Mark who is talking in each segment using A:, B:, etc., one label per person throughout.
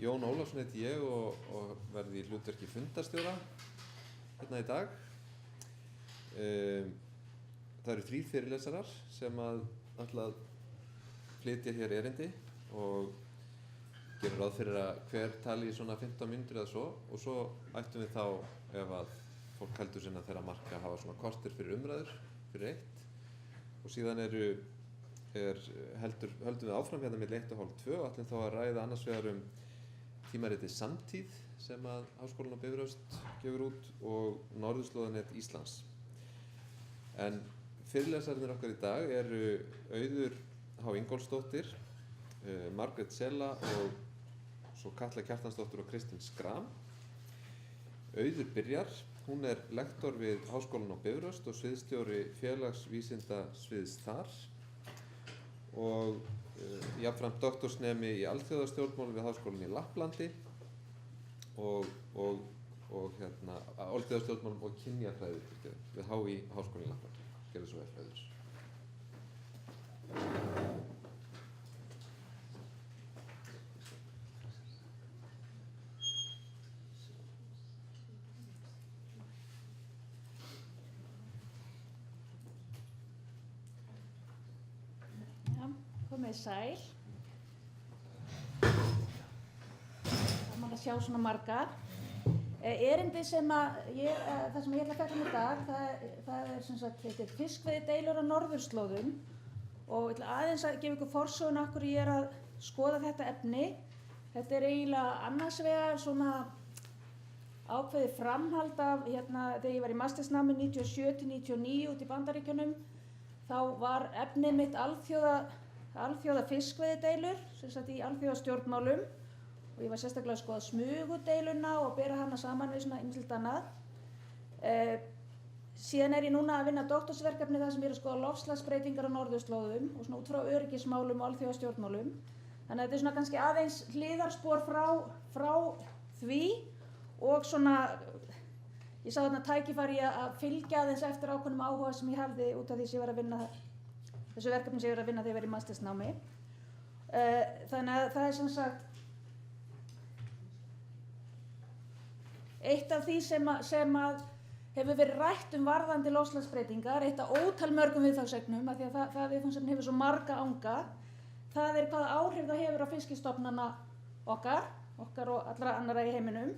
A: Jón Ólafsson heiti ég og verði í hlutverki fundarstjóra hérna í dag. Það eru 3 fyrirlesarar sem ætla að flytja hér erindi og gera ráð fyrir að hver tali í svona 15 mínútur eða svo, og svo ættum við þá, ef að fólk heldur sinna þeirra marka, að hafa svona korter fyrir umræður fyrir 1, og síðan höldum við áfram hérna milli 1 og hálf 2 og ætlum þá að ræða annars vegar tímaritið Samtíð sem að Háskólinn á Bifröst gefur út og Norðurslóðanet Íslands. En fyrirlesararnir okkar í dag eru Auður H. Ingólfsdóttir, Margrét Sela og svo Katla Kjartansdóttir og Kristinn Skram. Auður byrjar, hún er lektor við Háskólann á Bifröst og sviðsstjóri félagsvísindasviðs þar og jafnframt doktorsnemi í alþjóðastjórnmálum við Háskólann í Lapplandi og alþjóðastjórnmálum og kynjafræði við HÍ Háskólann í Lapplandi. Gerðu svo vel, Auður.
B: Komið sæl. Gaman að sjá svona marga. Erindi það sem ég ætla að fjalla í dag, það er sem sagt, þetta er fiskveiðideilur á norðurslóðum og ég ætla aðeins að gefa ykkur forsögun af hverju ég er að skoða þetta efni. Þetta er eiginlega annars vegar svona ákveðið framhald af þegar ég var í mastersnámi 97-99 út í Bandaríkjunum. Þá var efnið mitt alþjóða fiskveiðideilur, sem sagt í alþjóðastjórnmálum, og ég var sérstaklega að skoða smugudeiluna og bera hana saman við svona ýmislegt annað. Síðan er ég núna að vinna doktorsverkefni þar sem ég er að skoða loftslagsbreytingar á norðurslóðum og svona út frá öryggismálum og alþjóðastjórnmálum. Þannig að þetta er svona kannski aðeins hliðarspor frá því og svona, ég sá þarna tækifæri að fylgja aðeins eftir ákveðnum áhuga sem ég hafði út af því sem ég var að vinna þessu verkefni sem ég var að vinna þegar ég var í mastersnámi. Þannig að það er sem sagt eitt af því sem hefur verið rætt varðandi loftslagsbreytingar, eitt af ótal mörgum viðfangsefnum, af því að það viðfangsefni hefur svo marga anga, það er hvaða áhrif það hefur á fiskistofnana okkar og allra annarra í heiminum.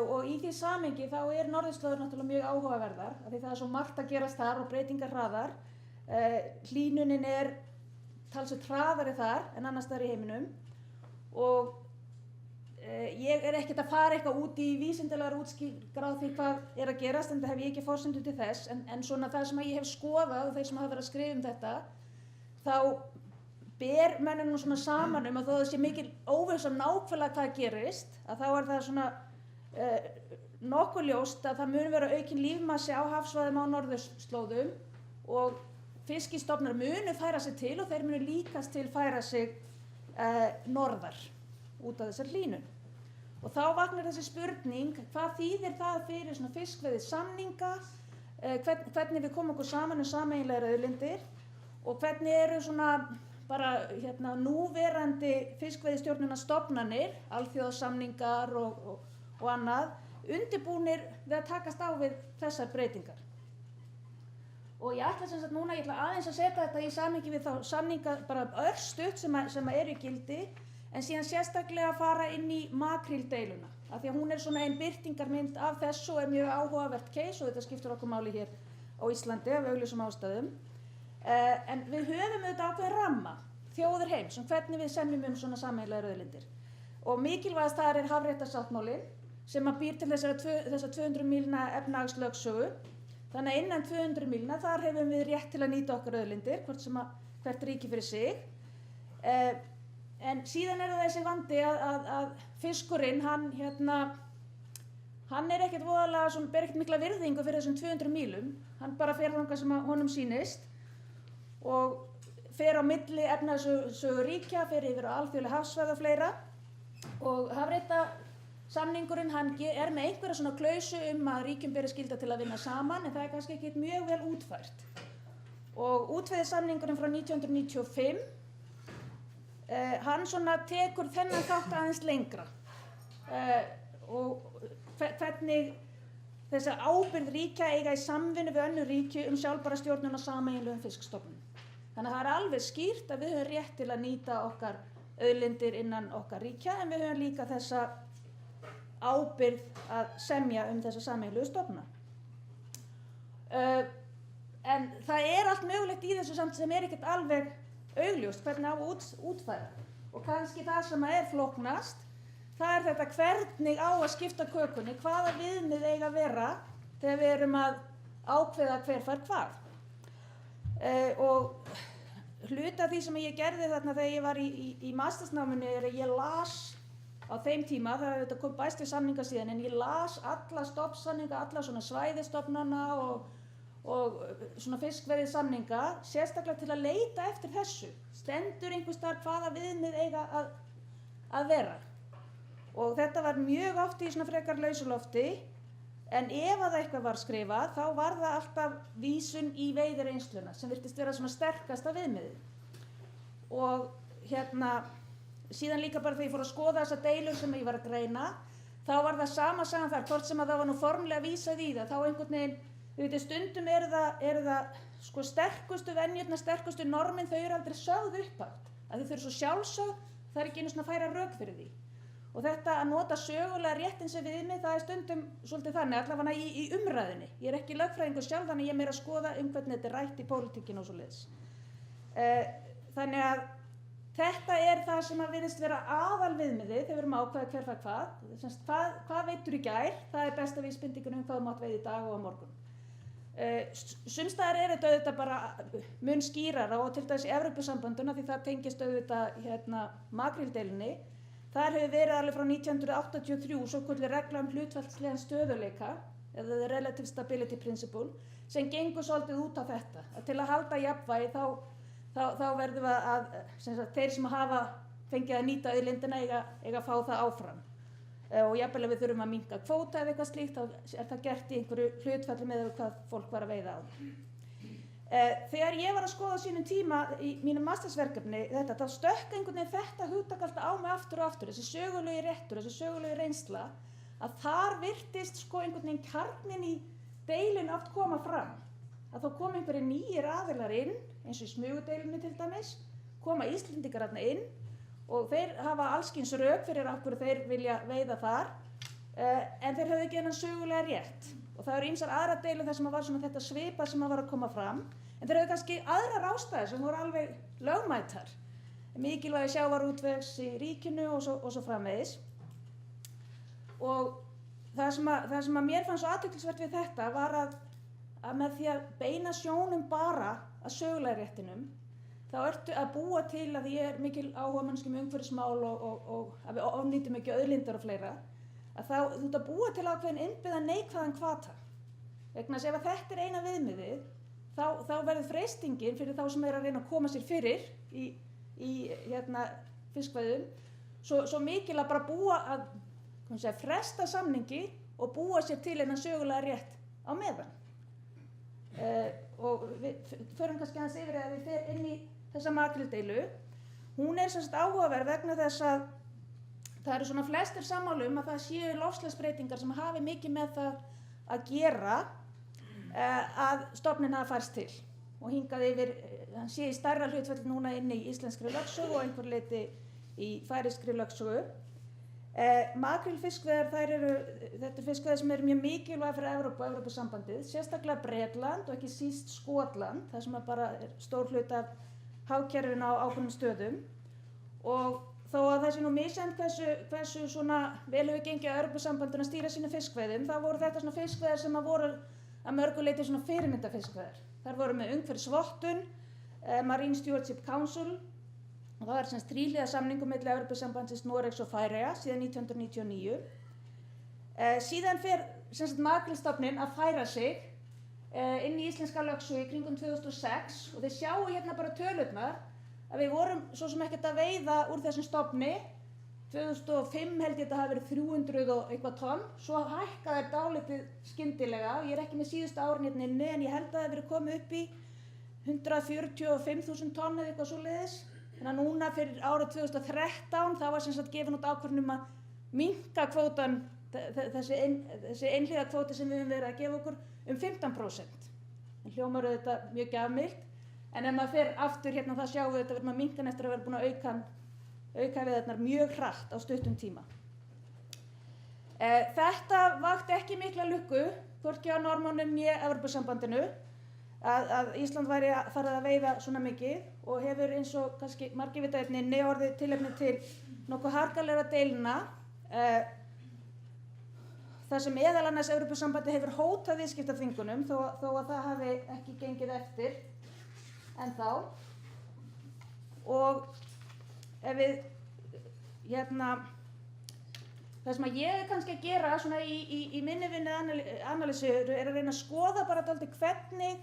B: Og í því samhengi þá er norðurslóðir náttúrulega mjög áhugaverðar, af því það er svo margt að gerast þar og breytingar hraðar. Hlýnunin er talsvert hraðari þar en annars staðar í heiminum og ég er ekkert að fara eitthvað út í vísindalegar útskýringar á því hvað er að gerast, en það hef ég ekki forsendur til þess, en svona það sem ég hef skoðað og þeir sem hafa verið að skrifa þetta, þá ber mönnum nú svona saman að þó það sé mikil óvissa nákvæmlega hvað gerist, að þá er það svona nokkuð ljóst að það mun vera aukinn lífmassi á hafsvæðum á norðurslóðum og fiskistofnar munu færa sig til og þeir munu líkast til færa sig norðar út af þessar hlýnun. Og þá vaknar þessi spurning, hvað þýðir það fyrir svona fiskveiðisamninga, hvernig við komum okkur saman sameiginlegar auðlindir og hvernig eru svona bara núverandi fiskveiðistjórnunarstofnanir, alþjóðasamningar og annað, undirbúnir við að takast á við þessar breytingar. Og ég ætla sem sagt núna, ég ætla aðeins að setja þetta í samhengi við þá samninga bara örstutt sem eru í gildi, en síðan sérstaklega að fara inn í makríldeiluna, af því að hún er svona ein birtingarmynd af þessu og er mjög áhugavert case og þetta skiptir okkur máli hér á Íslandi af augljósum ástæðum. En við höfum auðvitað ákveðin ramma, þjóðir heims, hvernig við semjum svona sameiginlegar auðlindir. Og mikilvægast þar er hafréttarsáttmálinn sem býr til þessa 200 mílna efnahagslögsögu. Þannig að innan 200 mílna þar hefum við rétt til að nýta okkar auðlindir, hvert ríki fyrir sig. En síðan er það þessi vandi að fiskurinn, hann er ekkert voðalega, ber ekkert mikla virðingu fyrir þessum 200 mílum. Hann bara fer þangað sem honum sýnist og fer á milli efnahagssögu ríkja, fer yfir á alþjóðleg hafsvæði og fleira. Og hafréttarsamningurinn, hann er með einhverja svona klausu að ríkjum beri skylda til að vinna saman, en það er kannski ekki mjög vel útfært. Og útveiðissamningurinn frá 1995 hann svona tekur þennan þátt aðeins lengra og hvernig þessa ábyrgð ríkja eiga í samvinnu við önnur ríki sjálfbæra stjórnun á sameiginlegum fiskstofnum. Þannig að það alveg skýrt að við höfum rétt til að nýta okkar auðlindir innan okkar ríkja en við höfum líka þessa ábyrgð að semja þessa sameiginlegu stofna. En það allt mögulegt í þessu samt sem ekkert alveg augljóst hvernig á að útfæra. Og kannski það sem flóknast, það þetta hvernig á að skipta kökunni, hvaða viðmið eiga að vera þegar við erum að ákveða hver fær hvað. Og hluti af því sem ég gerði þarna þegar ég var í mastersnáminu ég las á þeim tíma, það þetta kom bæst við samninga síðan, en ég las alla stofnsamninga, alla svona svæðistofnana og svona fiskveiðisamninga, sérstaklega til að leita eftir þessu. Stendur einhvers staðar hvaða viðmið eiga að vera. Og þetta var mjög oft í svona frekar lausulofti, en ef að eitthvað var skrifað, þá var það alltaf vísun í veiðireynssluna, sem virtist vera svona sterkasta viðmiðið. Og síðan líka bara þegar ég fór að skoða þessa deilur sem ég var að greina, þá var það sama sagan þar, hvort sem að það var nú formlega vísað í það, þá einhvern veginn, stundum það sko sterkustu venjurnar, sterkustu normin, þau aldrei sögð upphátt, að þau eru svo sjálfsögð, það ekki einu svona að færa rök fyrir því. Og þetta að nota sögulega réttin sem viðmið, það stundum svolítið þannig, allavega í umræðinni. Ég ekki lögfræðingur sjálf, þannig ég meira að skoða hvernig þetta rætt í pólitíkinu og svoleiðis. Þannig að þetta það sem að virðist vera aðalviðmiðið þegar við erum að ákveða hver fær hvað. Hvað veitur í gær? Það besta vísbendingin hvað þú mátt veiða í dag og á morgun. Sums staðar þetta auðvitað bara mun skýrara og til dæmis í Evrópusambandinu því það tengist auðvitað makríldeilunni. Þar hefur verið alveg frá 1983 svokölluð regla hlutfallslegan stöðugleika eða the relative stability principle sem gengur svolítið út á þetta. Að til að halda jafnvægi þá verðum við að þeir sem hafa fengið að nýta auðlindina eiga að fá það áfram. Og jafnvel ef við þurfum að minnka kvóta eða eitthvað slíkt þá það gert í einhverju hlutfalli með hvað fólk var að veiða á. Þegar ég var að skoða sínum tíma í mínum mastersverkefni þá stökk einhvern veginn þetta hugtak alltaf á mig aftur og aftur, þessi sögulegi réttur, þessi sögulegi reynsla, að þar virtist sko einhvern veginn kjarninn í deilun oft koma fram. Að þá koma einhverjir nýir aðilar inn, eins og í Smugudeilunni til dæmis, koma Íslendingar þarna inn og þeir hafa allskyns rök fyrir af hverju þeir vilja veiða þar, en þeir höfðu ekki þennan sögulega rétt. Og það eru ýmsar aðrar deilur þar sem var svona þetta svipað sem var að koma fram, en þeir höfðu kannski aðrar ástæður sem voru alveg lögmætar. Mikilvægi sjávarútvegs í ríkinu og svo framvegis. Og það sem að mér fannst svo athyglisvert við þetta var að með því að beina sjónum bara að sögulega réttinum, þá ertu að búa til að ég er mikil áhugamannski með umhverfismál og að við ofnýtum ekki auðlindir og fleira, að þú ert að búa til ákveðin innbyggðan neikvæðan hvata. Vegna þess ef þetta eina viðmiðið, þá verður freistingin fyrir þá sem að reyna að koma sér fyrir í fiskveiðum svo mikil að bara búa að fresta samningi og búa sér til einan sögulega rétt á meðan. Og við förum kannski aðeins yfir að við fer inn í þessa makríldeilu. Hún sem sagt áhugaverð vegna þess að það eru svona flestir sammála að það séu loftslagsbreytingar sem hafi mikið með það að gera að stofninn hafi færst til og hingað yfir, hann sé í stærra hlutfalli núna inni í íslenskri lögsögu og einhver leyti í færeyskri lögsögu. Makrílfiskveiðar, þetta fiskveiðar sem eru mjög mikilvæg fyrir Evrópu og Evrópusambandið, sérstaklega Bretland og ekki síst Skotland, þar sem bara stór hluti af hagkerfinu á ákveðnum stöðum. Og þó að það sé nú misjafnt hversu svona vel hefur gengið að Evrópusambandinu að stýra sínu fiskveiðum, þá voru þetta svona fiskveiðar sem voru að mörgu leyti svona fyrirmyndafiskveiðar. Þar voru með umhverfisvottun, Marine Stewardship Council, og það er þríhliða samningur milli Evrópusambandsins, Noregs og Færeyja síðan 1999. Síðan fer makrílstofninn að færa sig inn í íslenska lögsögu í kringum 2006 og þið sjáu hérna bara tölurnar að við vorum svo sem ekkert að veiða úr þessum stofni. 2005 held ég þetta hafi verið 300 og eitthvað tonn, svo hækkaði þetta dálítið skyndilega og ég er ekki með síðustu árin hérna inni en ég held að það hafi verið komið upp í 145.000 tonn eða eitthvað svoleiðis Þannig að núna fyrir árið 2013 þá var sem sagt gefin út ákvörðun að minnka kvótann, þessi einhliða kvóti sem við höfum verið að gefa okkur 15%. En hljómar auðvitað mjög gjafmilt, en ef maður fer aftur hérna það sjáum við þetta verðum að minnka hann eftir að vera búin að auka veiðarnar mjög hratt á stuttum tíma. Þetta vakti ekki mikla lukku, hvorki á Norðmönnum né Evrópusambandinu, að Ísland væri farið að veiða svona mikið og hefur eins og kannski margir vita einnig orðið tilefni til nokkuð harkalegra deilna þar sem meðal annars Evrópusambandið hefur hótað viðskiptaþvingunum þó að það hafi ekki gengið eftir ennþá. Og ef við það sem að ég er kannski að gera svona í minni vinnu analýsu er að reyna að skoða bara dálítið hvernig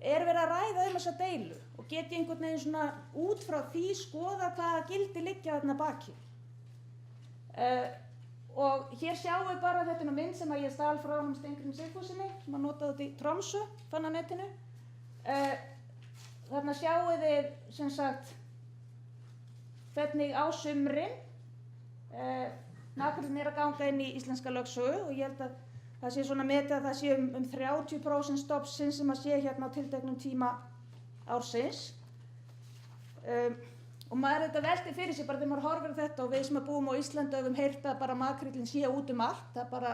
B: er verið að ræða þessa deilu og geti einhvern veginn svona út frá því skoða hvaða gildi liggja þarna baki. Og hér sjáum við bara þetta mynd sem að ég stal frá honum Steingrími Sigfússyni sem að notaði þetta í Tromsö, fann á netinu. Þarna sjáum við sem sagt hvernig á sumrin makríllinn er að ganga inn í íslenska lögsögu og ég held að það sé svona metið að það sé 30% stofnsins sem að sé hérna á tilteknum tíma ársins. Og maður þetta velti fyrir sig bara þegar maður horfir þetta og við sem að búum á Íslandi höfum heyrt að bara makríllinn sé út allt, það bara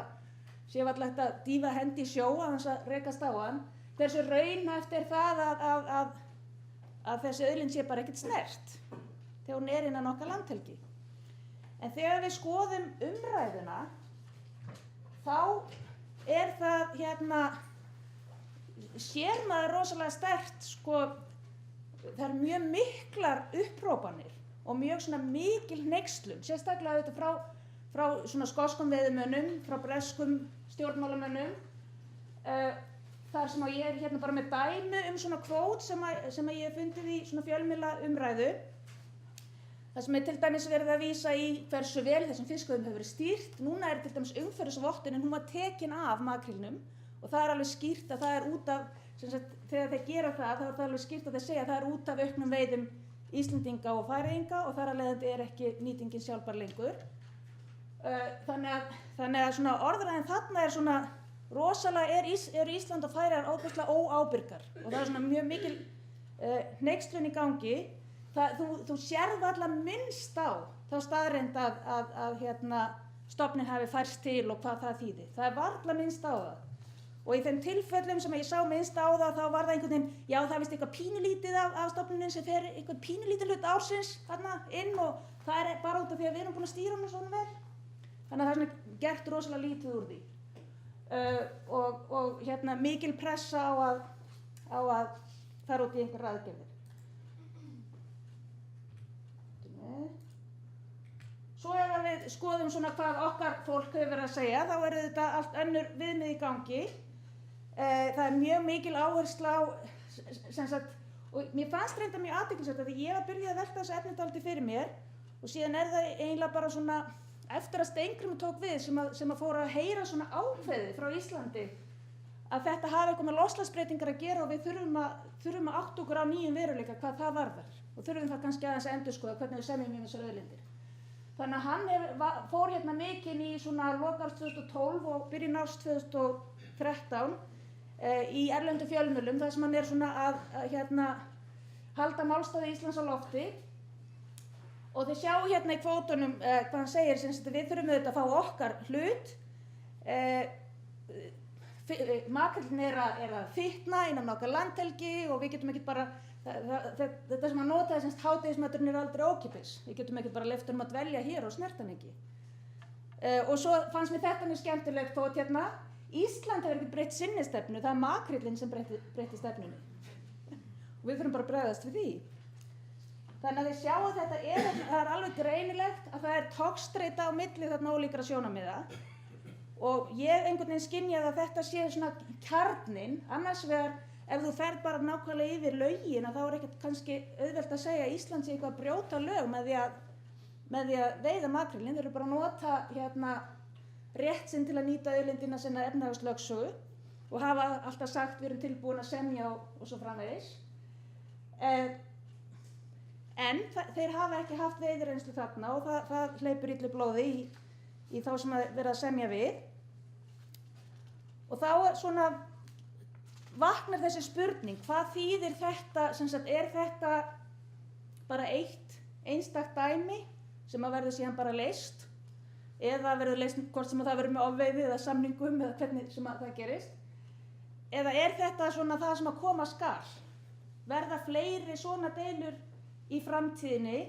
B: sé varla hægt að dýfa hendi í sjó að hans að rekast á hann. Hversu raunhæft er það að þessi auðlind sé bara ekkert snert þegar hún er innan okkar landhelgi. En þegar við skoðum umræðuna þá er það sér maður rosalega sterkt það eru mjög miklar upphrópanir og mjög svona mikil hneykslun, sérstaklega auðvitað frá svona skoskum veiðimönnum, frá breskum stjórnmálamönnum, þar sem að ég er bara með dæmi svona kvót sem að ég hef fundið í svona fjölmiðla umræðu. Það sem til dæmis verið að vísa í hversu vel þessum fiskveiðum hefur verið stýrt. Núna er til dæmis umhverfisvottunin, hún var tekin af makrílnum og það er alveg skýrt að það er út af, þegar þeir gera það, þá er það alveg skýrt að þeir segja að það er út af auknum veiðum Íslendinga og Færeyinga og þar af leiðandi er ekki nýtingin sjálfbær lengur. Þannig að svona orðræðin þarna er svona rosalega eru Ísland og Færeyjar óbærslega óábyrgar og það er svona mjög mikil hneykslun í gangi. Þú sérð allar minnst á þá staðreynd að stofninn hafi færst til og hvað það þýði. Það er varla minnst á það. Og í þeim tilfellum sem ég sá minnst á það, þá var það einhvern veginn, já það er vist eitthvað pínulítið af stofnunin sem fer einhvern pínulítið hlut ársins þarna inn og það er bara út af því að við erum búin að stýra hann svona vel. Þannig að það er svona gert rosalega lítið úr því. Og mikil pressa á að fara út í einhver aðgerðir. Svo ef við skoðum svona hvað okkar fólk hefur verið að segja, þá eru þetta allt önnur viðmið í gangi. Það er mjög mikil áhersla á, og mér fannst reynda mjög athyglisvert að ég var byrjuð að velta þessu efni dálítið fyrir mér og síðan er það eiginlega bara svona eftir að Steingrímur tók við sem að fóru að heyra svona ákveðið frá Íslandi að þetta hafi eitthvað með loftslagsbreytingar að gera og við þurfum að átta okkur á nýjum veruleika hvað það varðar og þurfum það kannski aðeins að endurskoða hvernig við semjum þessar auðlindir. Þannig að hann fór mikinn í svona lok árs 2012 og byrjun árs 2013 í erlendu fjölmiðlum þar sem hann er svona að halda málstaði Íslands á lofti og þið sjá í kvótunum hvað hann segir sem við þurfum auðvitað að fá okkar hlut. Makríllinn er að fitna innan okkar landhelgi og við getum ekkert bara þetta sem hann notaði semst hádegismaturinn er aldrei ókeypis. Við getum ekkert bara leyft honum að dvelja hér og snerta hann ekki. Og svo fannst mér þetta mjög skemmtilegt kvót Ísland hefur ekki breytt sinni stefnu, það er makríllinn sem breytti stefnunni. Og við þurfum bara að bregðast við því. Þannig að þið sjáu að það er alveg greinilegt að það er togstreita á milli þarna ólíkra sjónarmiða. Og ég einhvern veginn skynjaði að þetta sé svona kjarninn, annars vegar ef þú ferð bara nákvæmlega yfir lögin þá er ekkert kannski auðvelt að segja að Ísland sé eitthvað að brjóta lög með því að veiða makríllinn. Þeir eru bara að nota rétt sinn til að nýta auðlindina sinna efnahagslögsögu og hafa alltaf sagt við erum tilbúin að semja og svo framvegis. En þeir hafa ekki haft veiðireynslu þarna og það hleypur illu blóði í þá sem verið að semja við. Og þá svona vaknar þessi spurning, hvað þýðir þetta, sem sagt, þetta bara einstakt dæmi sem að verður síðan bara leyst, eða verður leyst hvort sem að það verður með ofveiði eða samningum eða hvernig sem að það gerist, eða þetta svona það sem að koma skal? Verða fleiri svona deilur í framtíðinni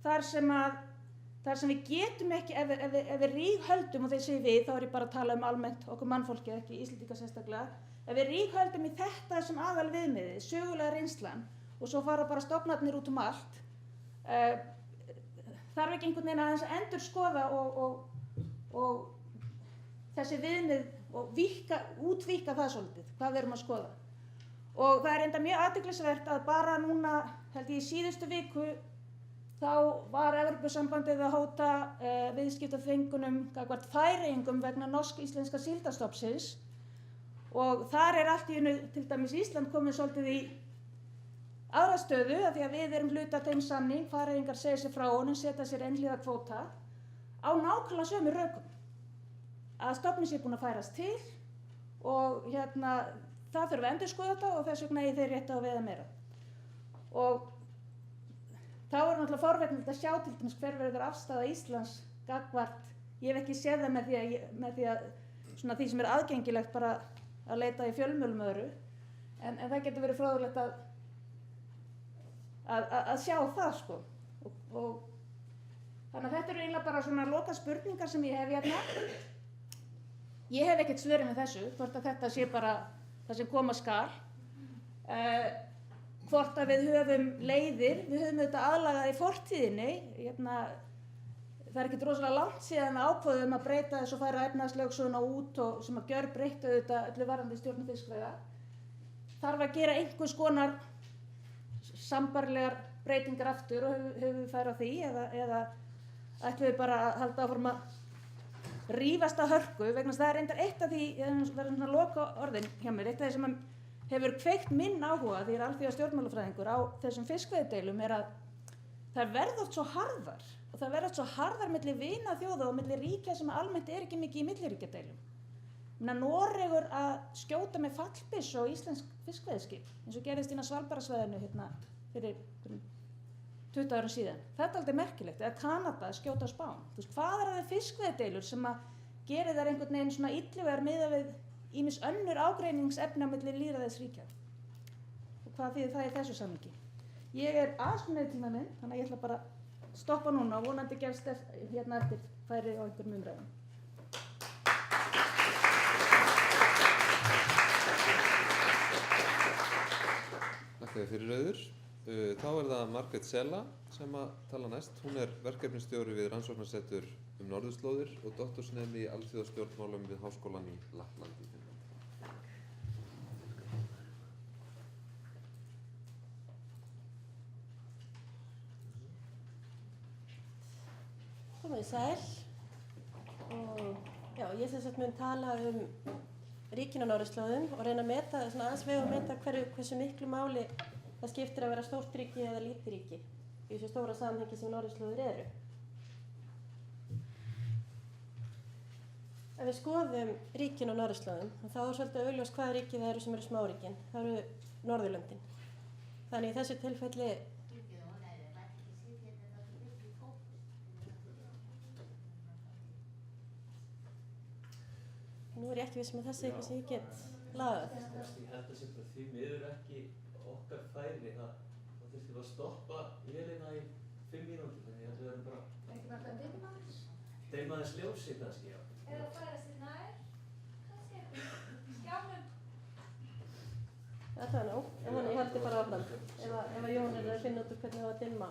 B: þar sem við getum ekki, ef við ríghöldum, og þeir segja við, þá er ég bara að tala almennt okkur mannfólkið, ekki Íslendinga sérstaklega, ef við ríghöldum í þetta sem aðal viðmiðið, sögulega reynslan, og svo fara bara stofnarnir út allt, þarf ekki einhvern veginn að endurskoða og þessi viðmið og útvíkka það svolítið, hvað við erum að skoða. Og það er enda mjög athyglisvert að bara núna, held ég í síðustu viku, þá var Evrópusambandið að hóta viðskiptaþvingunum gagnvart Færeyingum vegna norsk-íslenska síldarstofnsins, og þar er allt í einu, til dæmis Ísland, komið svolítið í aðra stöðu, af því að við erum hluti af þeim samning, Færeyingar segja sér frá honum, setja sér einhliða kvóta, á nákvæmlega sömu rökum. Að stofninn sé búinn að færast til og það þurfum við að endurskoða þetta og þess vegna eigi þeir rétt á að veiða meira. Og þá er náttúrulega forvitnilegt að sjá til dæmis hver verður afstaða Íslands gagnvart, ég hef ekki séð það með því að svona því sem er aðgengilegt bara að leita í fjölmiðlum öðru, en það getur verið fróðlegt að sjá það, sko. Og þannig að þetta eru eiginlega bara svona loka spurningar sem ég hef hérna. Ég hef ekkert svörin með þessu, hvort að þetta sé bara það sem koma skal. Hvort að við höfum leiðir, við höfum þetta aðlagað í fortíðinni. Það er ekkert rosalega langt síðan við ákváðum að breyta þess og færa efnahagslögsöguna út og sem að gjörbreytta auðvitað öllu varðandi stjórn fiskveiða. Þarf að gera einhvers konar sambærilegar breytingar aftur og höfum við færa því eða ætlum við bara að halda áfram að rífast að hörku, vegna þess að það er reyndar eitt af því, það er svona loka orðin hjá mér, eitt af því sem hefur kveikt minn áhuga því ég er alþjóða stjórnmálafræðingur á þessum fiskveiðideilum er að það verða oft svo harðar og það verða oft svo harðar milli vinaþjóða og milli ríkja sem almennt er ekki mikið í milliríkjadeilum. Noregur að skjóta með fallbyssu á íslensk fiskveiðiskip eins og gerðist inn á Svalbarðasvæðinu fyrir 20 árum síðan. Þetta er aldrei merkilegt. Eða Kanada að skjóta á Spán. Þú veist, hvað er það fiskveiðideilur sem að geri þær einhvern veginn svona illugar miðað við ýmis önnur ágreiningsefni á milli lýðræðisríkja? Og hvað þýðir það í þessu samhengi? Ég er aðeins tíma minn, þannig að ég ætla bara að stoppa núna og vonandi gefst eftir færi á einhverjum umræðum.
A: Takk fyrir Auður. Þá er það Margrét Sela sem að tala næst. Hún er verkefnisstjóri við rannsóknarsetur norðurslóðir og doktorsnemi í alþjóðastjórnmálum við Háskólann í Lapplandi.
C: Komið sæl. Og já, ég sem sagt mun tala ríkin á norðurslóðum og reyna að meta, svona aðeins vega að meta hversu miklu máli það skiptir að vera stórt ríki eða lítið ríki í þessu stóra samhengi sem norðurslóðir eru. Ef við skoðum ríkin á norðurslóðum, þá er svolítið augljóst hvaða ríki það eru sem eru smáríkin. Það eru Norðurlöndin. Þannig í þessu tilfelli nú er ég ekki viss með þessi eitthvað sem ég get lagað.
D: Ég held að sem því miður ekki okkar færi að það þurfti að stoppa vélina í 5 mínútur, þannig að við erum bara
E: Ekki bara að dimma aðeins?
D: Dimma aðeins ljósið kannski, já.
E: Eða færa sér nær? Kannski skjánum?
C: Það er nóg, en þannig ég haldi bara áfram. Ef að Jón er að finna út úr hvernig það var að dimma,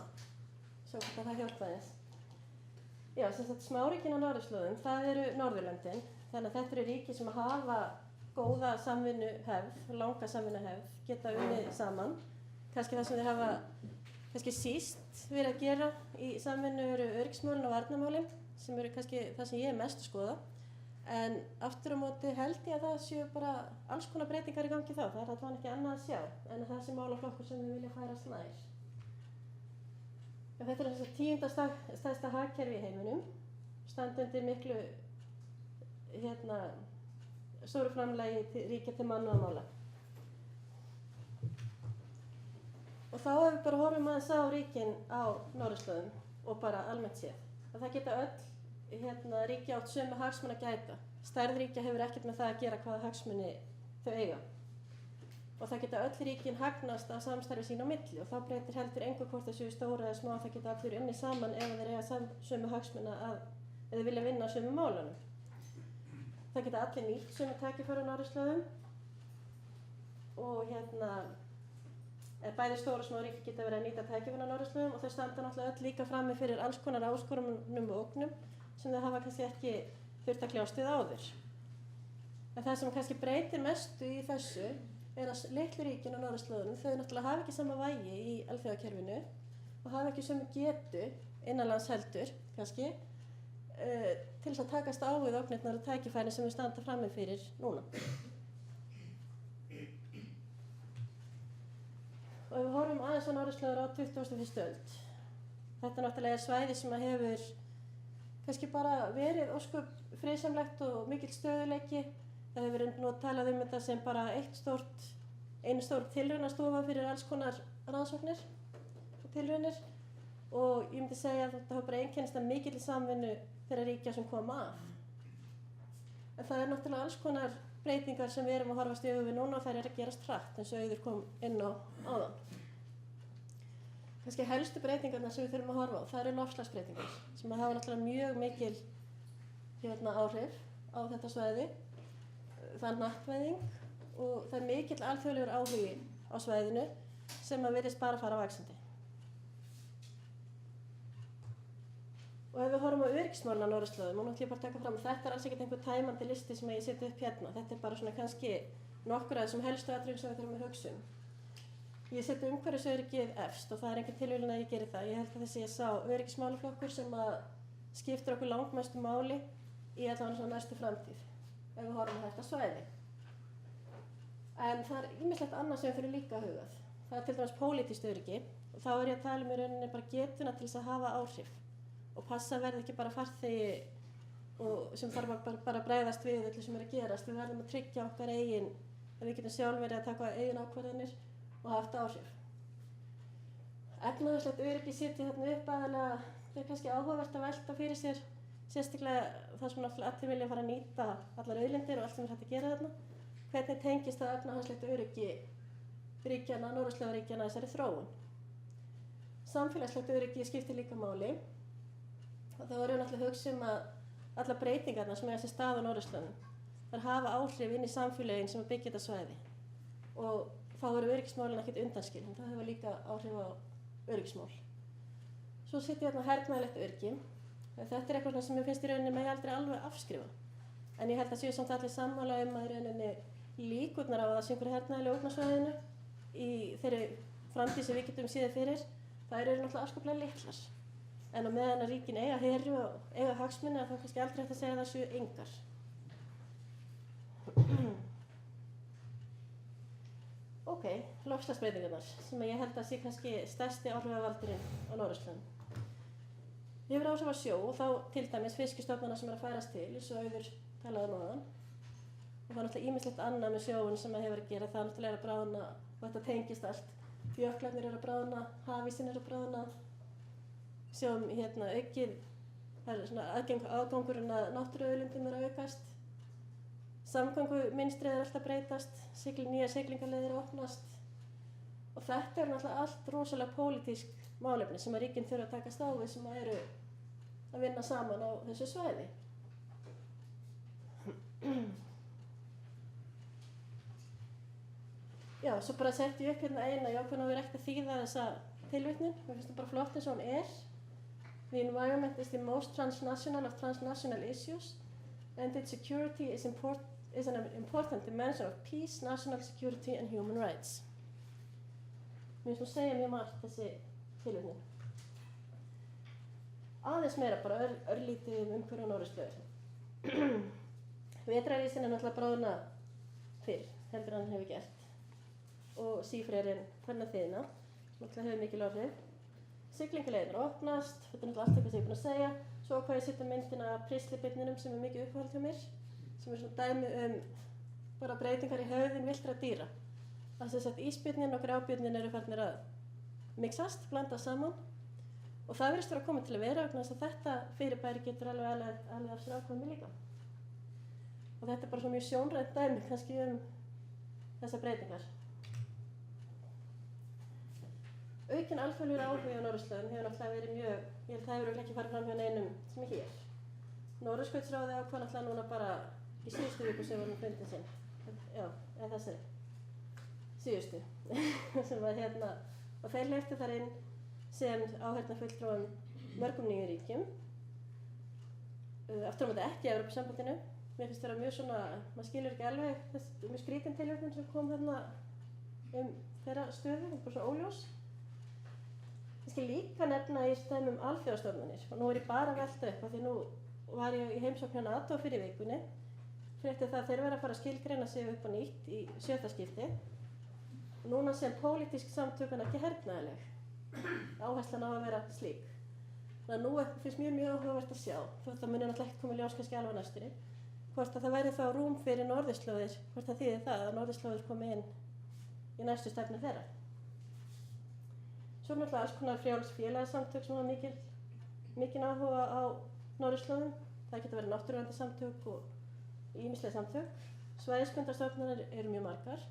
C: sjá hvort það hjálpa þess. Já, sem sagt smáríkin á norðurslóðum, það eru Norðurlöndin, þannig að þetta eru ríki sem hafa góða samvinnuhefð, langa samvinnuhefð, geta unnið saman. Kannski það sem þeir hafa kannski síst verið að gera í samvinnu eru öryggismálin og varnarmálin, sem eru kannski það sem ég er mest að skoða. En aftur á móti held ég að það séu bara alls konar breytingar í gangi þá. Það er allavega ekki annað að sjá en það sem málaflokkur sem við vilja færast nær. Já, þetta er þess að 10. stærsta hagkerfi í heiminum, standa undir miklu stóru framlagi ríkja til mannúðarmála. Og þá ef við bara horfum aðeins á ríkin á norðurslóðum og bara almennt séð, að það geta öll ríki átt sömu hagsmuna að gæta. Stærð ríkja hefur ekkert með það að gera hvaða hagsmuni þau eiga. Og það geta öll ríkin hagnast að samstarfi sín á milli og þá breytir heldur engu hvort þau séu stóra eða smá, það geta allir unnið saman ef þeir eiga sömu hagsmuna eða vilja vinna á sömu málunum. Það geta allir nýtt sömu tækifæri á norðurslóðum og bæði stóra og smá ríki geta verið að nýta tækifæri á norðurslóðum og þau standa náttúrulega öll líka frammi fyrir alls konar áskorunum og ógnum sem þau hafa kannski ekki þurft að kljást við áður. En það sem kannski breytir mestu í þessu er að litlu ríkin á norðurslóðunum, þau náttúrulega hafa ekki sama vægi í alþjóðakerfinu og hafa ekki sömu getu innanlands heldur, kannski, til þess að takast á við ógnirnar og tækifærin sem við standa frammi fyrir núna. Og ef við horfum aðeins á norðurslóður á 21. öld, þetta náttúrulega er svæði sem hefur kannski bara verið ósköp friðsamlegt og mikill stöðuleiki. Það hefur verið nú talað um þetta sem bara einu stór tilraunastofa fyrir alls konar rannsóknir og tilraunir og ég myndi segja að þetta hafa bara einkennist af mikilli samvinnu þeirra ríkja sem koma að. En það er náttúrulega alls konar breytingar sem við erum að horfast í augu við núna og þær að gerast hratt eins og Auður kom inn á áðan. Kannski helstu breytingarna sem við þurfum að horfa á, það eru loftslagsbreytingar sem hafa náttúrulega mjög mikil áhrif á þetta svæði. Það er hnattvæðing og það er mikill alþjóðlegur áhugi á svæðinu sem að virðist bara fara vaxandi. Og ef við horfum á öryggismálin á norðurslóðum, og nú ætlum ég bara að taka fram að þetta er alls ekkert einhver tæmandi listi sem ég seti upp hérna. Þetta er bara svona kannski nokkur af þessum helstu atriðum sem við þurfum að hugsa um. Ég seti umhverfisöryggið efst og það er einhver tilviljun að ég geri það. Ég held að þessi sá öryggismálaflokkur sem að skiptir okkur langmestu máli í allavega svona næstu framtíð, ef við horfum á þetta svæði. En það er ýmislegt annað sem við þurfum líka að hugað. Það er til dæmis pólitískt öryggi og þá er ég að tala um í rauninni bara getuna til þess að hafa áhrif og passa að verða ekki bara farþegi sem þarf bara að bregðast við öllu sem er að gerast. Við verðum að tryggja okkar eigin, að við getum sjálf verið að taka eigin ákvarðanir og haft áhrif. Efnahagslegt öryggi setja þarna upp aðalega, það er kannski áhugavert að velta fyrir sér, sérstaklega það sem allir vilja fara að nýta allar auðlindir og allt sem er hægt að gera þarna. Hvernig tengist það efnahagslegt öryggi ríkjana, norðurslóðaríkjana þessari þróun? Samfélagslegt öryggi skiptir líka máli. Og þá erum við náttúrulega að hugsa um að allar breytingarna sem eiga sér stað á norðurslóðum, þær hafa áhrif inn í samfélögin sem byggja þetta svæði. Og þá eru öryggismálin ekkert undanskilin, það hefur líka áhrif á öryggismál. Svo setjum við hérna hernaðarlegt öryggi. Þetta er eitthvað sem ég finnst í rauninni megi aldrei alveg afskrifa. En ég held að séu samt allir sammála um að í rauninni líkurnar á að það sé einhverju hernaðarlegu ógn á svæðinu í þeirri framtíð sem við getum séð fyrir, þær eru náttúrulega afskaplega litlar. En á meðan að ríkin eiga heru og eiga hagsmuni þá kannski aldrei hægt að segja að það séu engar. Ok, loftslagsbreytingarnar sem ég held að sé kannski stærsti áhrifavaldurinn á norðurslóðum. Hefur áhrif á sjó og þá til dæmis fiskistofnana sem er að færast til, eins og Auður talaði um áðan. Og það er náttúrulega ýmislegt annað með sjóinn sem að hefur að gera, það náttúrulega er að bráðna og þetta tengist allt. Jöklarnir eru að bráðna, hafísinn eru að bráðna. Sjáum aukið, það er svona aðgangurinn að náttúruauðlindum er að aukast. Samgöngumynstrið er alltaf breytast, nýjar siglingarleiðir opnast. Og þetta er náttúrulega allt rosalega pólitísk málefni sem að ríkin þurfa að takast á við sem að eru að vinna saman á þessu svæði. Já, svo bara setti ég upp hérna eina, ég ákveðna að vera ekkert að þýða þessa tilvitnun, mér finnst það bara flott eins og hún er. The environment is the most transnational of transnational issues and its security is an important dimension of peace, national security and human rights. Mér finnst hún segja mjög margt þessi tilvitnun. Aðeins meira bara örlítið umhverju á norðurslóðum. Vetrarísinn er náttúrulega bráðna fyrr, heldur hann hefur gert. Og sífrerinn fann að þiðna, náttúrulega hefur mikil áhrif. siglingaleiðin opnast, þetta er náttúrulega allt eitthvað sem ég er búin að segja. Svo hvað ég setja myndina af prislibirninum sem er mikið uppáhald hjá mér, sem er svona dæmi bara breytingar í höfðin villtra dýra. Það sem sagt ísbirnin og grábirnin eru farnir að mixast, blandast saman og það virðist vera komið til að vera vegna þess að þetta fyrirbæri getur alveg af sér ákvæmi líka. Og þetta er bara svo mjög sjónrænt dæmi kannski þessar breytingar. Aukinn alþjóðlegur áhugi á norðurslóðum hefur náttúrulega verið mjög, ég held það hefur ekki farið fram hjá neinum sem er hér. Norðurskautsráðið ákvað náttúrulega núna bara í síðustu viku sem var fundin sinn. Já, eða þessari. Síðustu. sem var og þeir hleyptu þar inn sem áheyrnarfulltrúum mörgum nýjum ríkjum. Aftur á móti ekki í Evrópusambandinu. Mér finnst það mjög svona, maður skilur ekki alveg þess mjög skrítin tilhjóðnum sem kom þeirra stöðu, bara svo óljós. Ég skal líka nefna í stæmum alþjóðastofnanir og nú er ég bara að velta upp af því nú var ég í heimsókn hjá NATO fyrir vikunni. Frétti það að þeir verða að fara að skilgreina sig upp á nýtt í 7. skipti. Núna sem pólitísk samtök en ekki hernaðarleg. Áherslan á að vera slík. Þannig að nú finnst mjög áhugavert að sjá, þótt það muni náttúrulega ekki koma í ljós kannski alveg á næstunni, hvort að það væri þá rúm fyrir norðurslóðir, hvort það þýðir það að norðurslóðir komi inn í næstu stefnu þeirra. Svo náttúrulega alls konar frjáls félagasamtök sem hafa mikinn áhuga á norðurslóðum. Það geta verið náttúruverndarsamtök og ýmisleg samtök. Svæðisbundastofnanir eru mjög margar.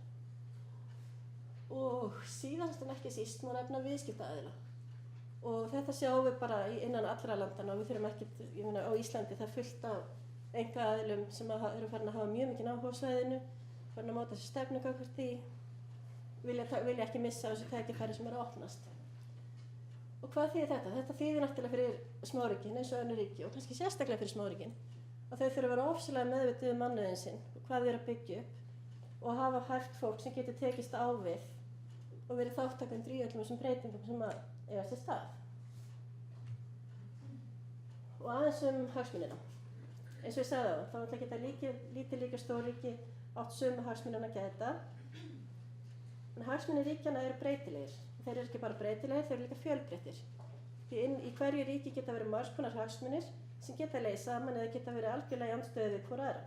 C: Og síðast en ekki síst má nefna viðskiptaaðila. Og þetta sjáum við bara innan allra landana og við þurfum ekkert, ég meina á Íslandi það er fullt af einkaaðilum sem eru farin að hafa mjög mikinn áhuga á svæðinu, farin að móta sér stefnu gagnvart því, vilja ekki missa þessu tækifæri sem að opnast. Og hvað þýðir þetta? Þetta þýðir náttúrulega fyrir smáríkin eins og önnur ríki og kannski sérstaklega fyrir smáríkin að þau þurfa að vera ofsalega meðvituð mannauðinn sinn og hvað þau eru að byggja upp og hafa hæft fólk sem getur tekist á við og verið þáttakendur í öllum þessum breytingum sem að eiga sér stað. Og aðeins hagsmunina. Eins og ég sagði á, þá geta lítið líka stórríki átt sömu hagsmunina að gæta. En hagsmunir ríkjanna eru breytilegir. Þeir eru ekki bara breytilegir, þeir eru líka fjölbreyttir. Því í hverju ríki geta verið margs konar hagsmunir sem geta legið saman eða geta verið algjörlega í andstöðu við hvor aðra.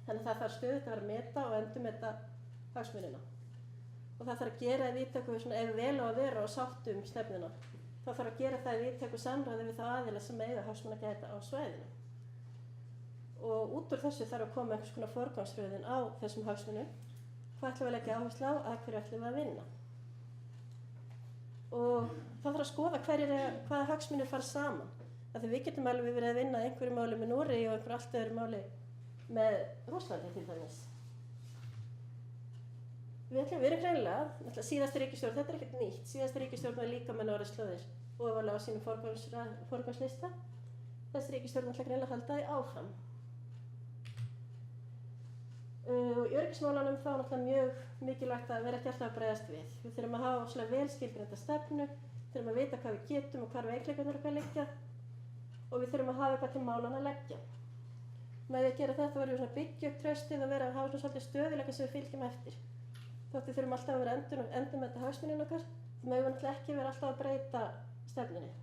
C: Þannig að það þarf stöðugt að vera að meta og endurmeta hagsmunina. Og það þarf að gera í víðtæku ef vel á að vera og sátt stefnuna. Þá þarf að gera það í víðtæku samráði við þá aðila sem eiga hagsmuna að gæta á svæðinu. Og út úr þessu þarf að koma einhvers konar forgangsröðun á þessum hagsmunum. Hvað ætlum við að leggja áherslu á, að hverju ætlum við að vinna. Og það þarf að skoða hvaða hagsmunir fara saman. Af því við getum alveg verið að vinna einhverju máli með Noregi og einhverju allt öðru máli með Rússlandi til dæmis. Við erum greinilega, síðasta ríkisstjórn, þetta er ekkert nýtt, síðasta ríkisstjórn var líka með norðurslóðir ofarlega á sínum forgangslista. Þessi ríkisstjórn ætla greinilega að halda því áfram. Og í öryggismálunum þá náttúrulega mjög mikilvægt að vera ekki alltaf að bregðast við. Við þurfum að hafa svona vel skilgreinda stefnu, þurfum að vita hvað við getum og hvar veikleikarnir okkar liggja og við þurfum að hafa eitthvað til málanna að leggja. Með því að gera þetta verðum við svona byggja upp traustið og vera að hafa svona svolítið stöðuleika sem við fylgjum eftir. Þótt við þurfum alltaf að vera endur með þetta hagsmuninn okkar, þá megum við náttúrulega ekki vera alltaf að breyta stefnunni.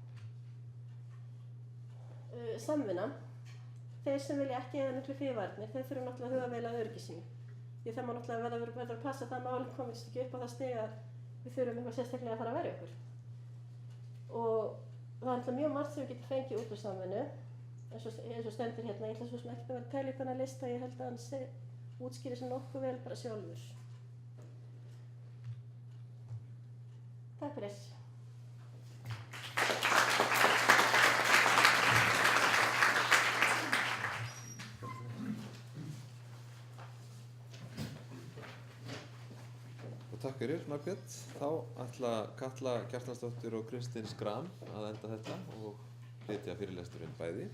C: Samvinna. Þeir sem vilja ekki eða miklu fyrirvarnir, þeir þurfum náttúrulega að huga vel að öryggi sínu. Því það má náttúrulega verða að passa það málum komist ekki upp á það stig að við þurfum eitthvað sérstaklega að fara að verja okkur. Og það er náttúrulega mjög margt sem við getum fengið út úr samvinnu, eins og stendur hérna. Ég ætla svo sem ekki að vera að tæla upp þennan lista, ég held að hann útskýrir sem nokkuð vel bara sjálfur. Takk fyrir.
A: Takk fyrir, Margrét. Þá ætla Katla Kjartansdóttir og Kristinn Schram að enda þetta og flytja fyrirlesturinn bæði.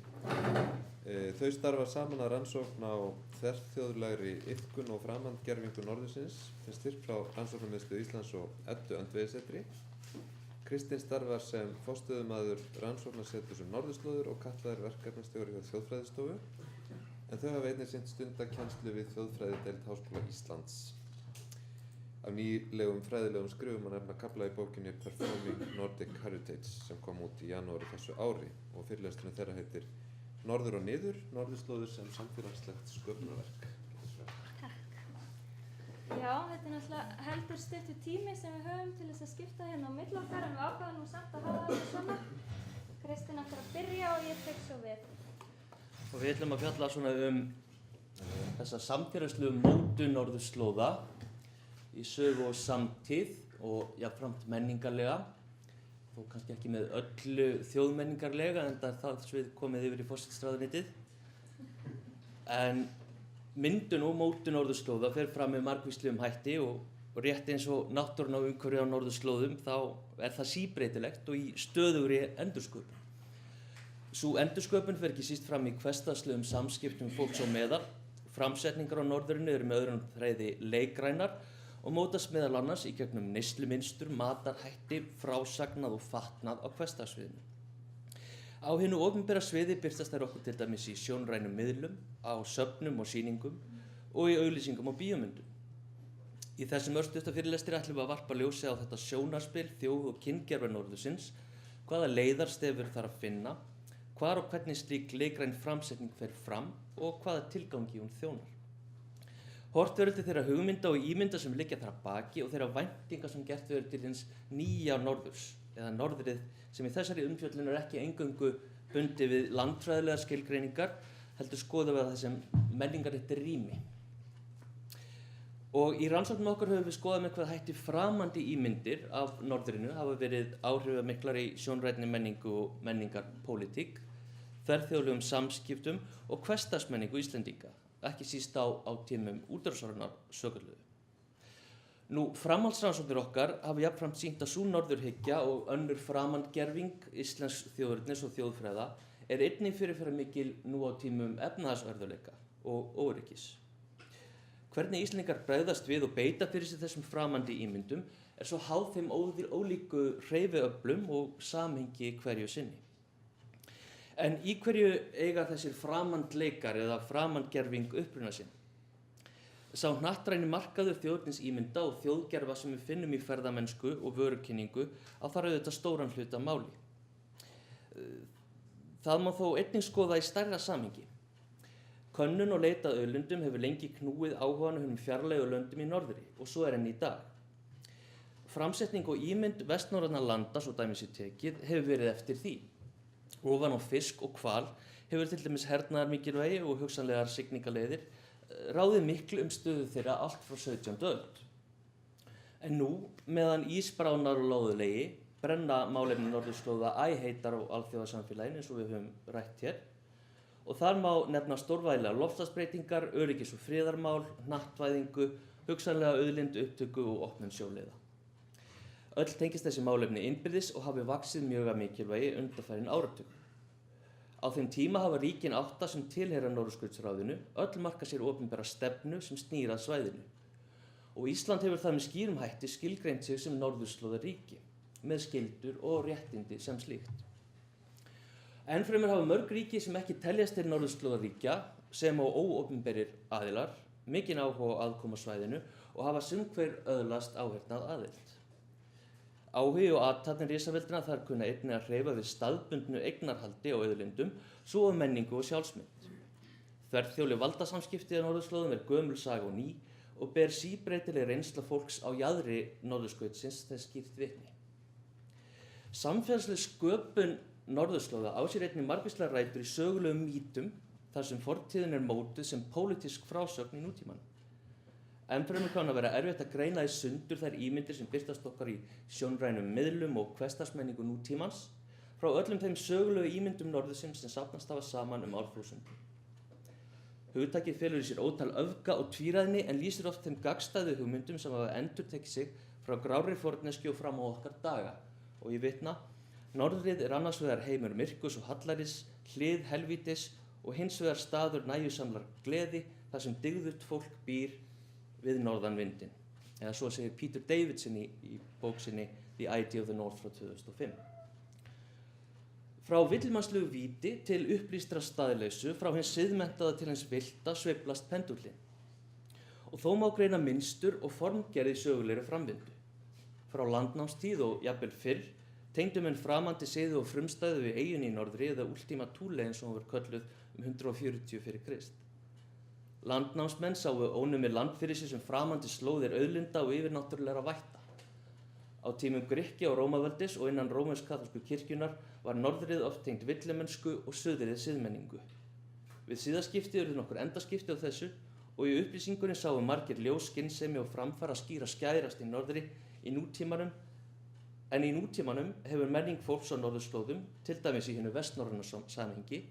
A: Þau starfa saman að rannsókn á þverþjóðlegri iðkun og framhandgervingu norðursins, styrkt frá Rannsóknarmiðstöð Íslands og Eddu Andveigissetri. Kristinn starfar sem forstöðumaður rannsóknarseturs norðurslóðir og Katla er verkefnastjóri hjá Þjóðfræðistofu, en þau hafa einnig sinnt stundakennslu við Þjóðfræðideild Háskóla Íslands. Af nýlegum fræðilegum skrifum að nefna kafla í bókinni Performing Nordic Heritage sem kom út í janúari þessu ári og fyrirlesturinn þeirra heitir Norður og niður, norðurslóðir sem samfélagslegt sköpunarverk.
E: Já, þetta er náttúrulega heldur stuttur tími sem við höfum til þess að skipta hérna á milli okkar en við ákváðum nú samt að hafa þetta svona. Kristinn ætlar að byrja og ég tek svo við.
F: Og við ætlum að fjalla svona þessa samfélagslegu mótun norðurslóða í sögu og samtíð og jafnframt menningarlega, þó kannski ekki með öllu þjóðmenningarlega enda það svið komið yfir í forsætisráðuneytið. En myndun og mótun norðurslóða fer fram með margvíslegum hætti og rétt eins og náttúran á umhverfi á norðurslóðum þá er það síbreytilegt og í stöðugri endursköpun. Sú endursköpun fer ekki síst fram í hversdagslegum samskiptum fólks á meðal. Framsetningar á norðurinu eru með öðrum þræði leikrænar og mótast meðal annars í gegnum neyslumynstur, matarhætti, frásagnað og fatnað á hversdagssviðinu. Á hinu opinbera sviði birtast þær okkur til dæmis í sjónrænum miðlum, á söfnum og sýningum og í auglýsingum og bíómyndum. Í þessum örstutta fyrirlestri ætlum við að varpa ljósi á þetta sjónarspil, þjóð- og kyngervi norðursins, hvaða leiðarstefur þarf að finna, hvar og hvernig slík leikræn framsetning fer fram og hvaða tilgangi hún þjónar. Horft verður til þeirra hugmynda og ímynda sem liggja þar að baki og þeirra væntinga sem gert verður til hins nýja norðurs, eða norðrið sem í þessari umfjöllun er ekki eingöngu bundið við landfræðilegar skilgreiningar, heldur skoða við það sem menningarlegt rými. Og í rannsóknum okkar höfum við skoðað með hvað hætti framandi ímyndir af norðrinu hafa verið áhrifamiklar í sjónrænni menningu og menningarpólitík, þverþjóðlegum samskiptum og hversdagsmenningu Íslendinga, ekki síst á tímum útrásarinnar svokölluðu. Nú, framhaldsrannsóknir okkar hafa jafnframt sýnt að sú norðurhyggja og önnur framandgerving íslensks þjóðernis og þjóðfræða er einnig fyrirferðarmikil nú á tímum efnahagsörðuleika og óöryggis. Hvernig Íslendingar bregðast við og beita fyrir sig þessum framandi ímyndum er svo háð þeim ólíku hreyfiöflum og samhengi hverju sinni. En í hverju eiga þessir framandleikar eða framandgerving uppruna sinn? Sá hnattræni markaður þjóðernisímynda og þjóðgerfa sem við finnum í ferðamennsku og vörukynningu á þar auðvitað stóran hluta máli. Það má þó einnig skoða í stærra samhengi. Könnun og leit að auðlundum hefur lengi knúið áhugann um fjarlægu löndum í norðri og svo er enn í dag. Framsetning og ímynd vestnorrænna landa, svo dæmis í tekið, hefur verið eftir því. Ofan á fisk og hval hefur til dæmis hernaðarmikilvægi og hugsanlegar signingaleiðir ráðið miklu stöðu þeirra allt frá 17. öld. En nú, meðan ísbránar og lóðulegi, brenna málefni norðurslóða æ heitar á alþjóðasamfélaginu eins og við höfum rætt hér. Og þar má nefna stórvægilegar loftslagsbreytingar, öryggis- og friðarmál, hnattvæðingu, hugsanlega auðlindu upptöku og opnun sjóleiða. Öll tengist þessi málefni innbyrðis og hafi vaxið mjög að mikilvægi undanfarin áratug. Á þeim tíma hafa ríkin 8 sem tilheyra Norðurskautsráðinu öll marka sér opinbera stefnu sem snýr að svæðinu. Og Ísland hefur það með skýrum hætti skilgreint sig sem norðurslóðaríki, með skyldur og réttindi sem slíkt. Ennfremur hafa mörg ríki sem ekki teljast til norðurslóðaríkja, sem á óopinberir aðilar, mikinn áhuga á aðkomu á svæðinu og hafa sumhver öðlast áheyrnað aðild. Áhugi og athafnir risaveldna þar kunna einnig að hreyfa við staðbundnu eignarhaldi á auðlindum, svo menningu og sjálfsmynd. Þverþjóðleg valdasamskipti á norðurslóðum er gömul saga og ný og ber síbreytileg reynsla fólks á jaðri norðurskautsins þess skýrt vitni. Samfélagsleg sköpun norðurslóða á sér einnig margvíslegar rætur í sögulegum mýtum þar sem fortíðin er mótuð sem pólitísk frásögn í nútímanum. Ennfremur kann að vera erfitt að greina í sundur þær ímyndir sem birtast okkar í sjónrænum miðlum og hversdagsmenningu nútímans frá öllum þeim sögulegu ímyndum norðursins sem safnast hafa saman árþúsundum. Hugtakið felur í sér ótal öfga og tvíræðni en lýsir oft þeim gagnstæðu hugmyndum sem hafa endurtekið sig frá grárri forneskju og fram á okkar daga. Og ég vitna, norðrið er annars vegar heimur myrkus og hallaris, hlið helvítis og hins vegar staður nægjusamlar gleði þar sem dygðugt fólk býr við norðan vindinn, eða svo segir Peter Davidson í bók sinni The Idea of the North frá 2005. Frá villimannslegu víti til upplýstra staðleysu, frá hins siðmenntaða til hins villta sveiflast pendúllinn. Og og þó má greina mynstur og formgerð í sögulegri framvindu. Frá landnámstíð og jafnvel fyrr tengdu menn framandi siði og frumstæðu við eyjunni í norðri eða Ultima Thule eins og hún var kölluð 140 fyrir Krist. Landnámsmenn sáu ónumið land fyrir sig sem framandi slóðir auðlinda og yfirnáttúrulegra vætta. Á tímum Grikki og Rómaveldis og innan rómversk-kaþólsku kirkjunnar var norðrið oft tengt villimennsku og suðrið siðmenningu. Við síðaskipti urðu nokkur endaskipti á þessu og í upplýsingunni sáu margir ljós, skynsemi og framfara skýra skærast í norðri en í nútímanum hefur menning fólks á norðurslóðum, til dæmis í hinu vestnorræna samhengi,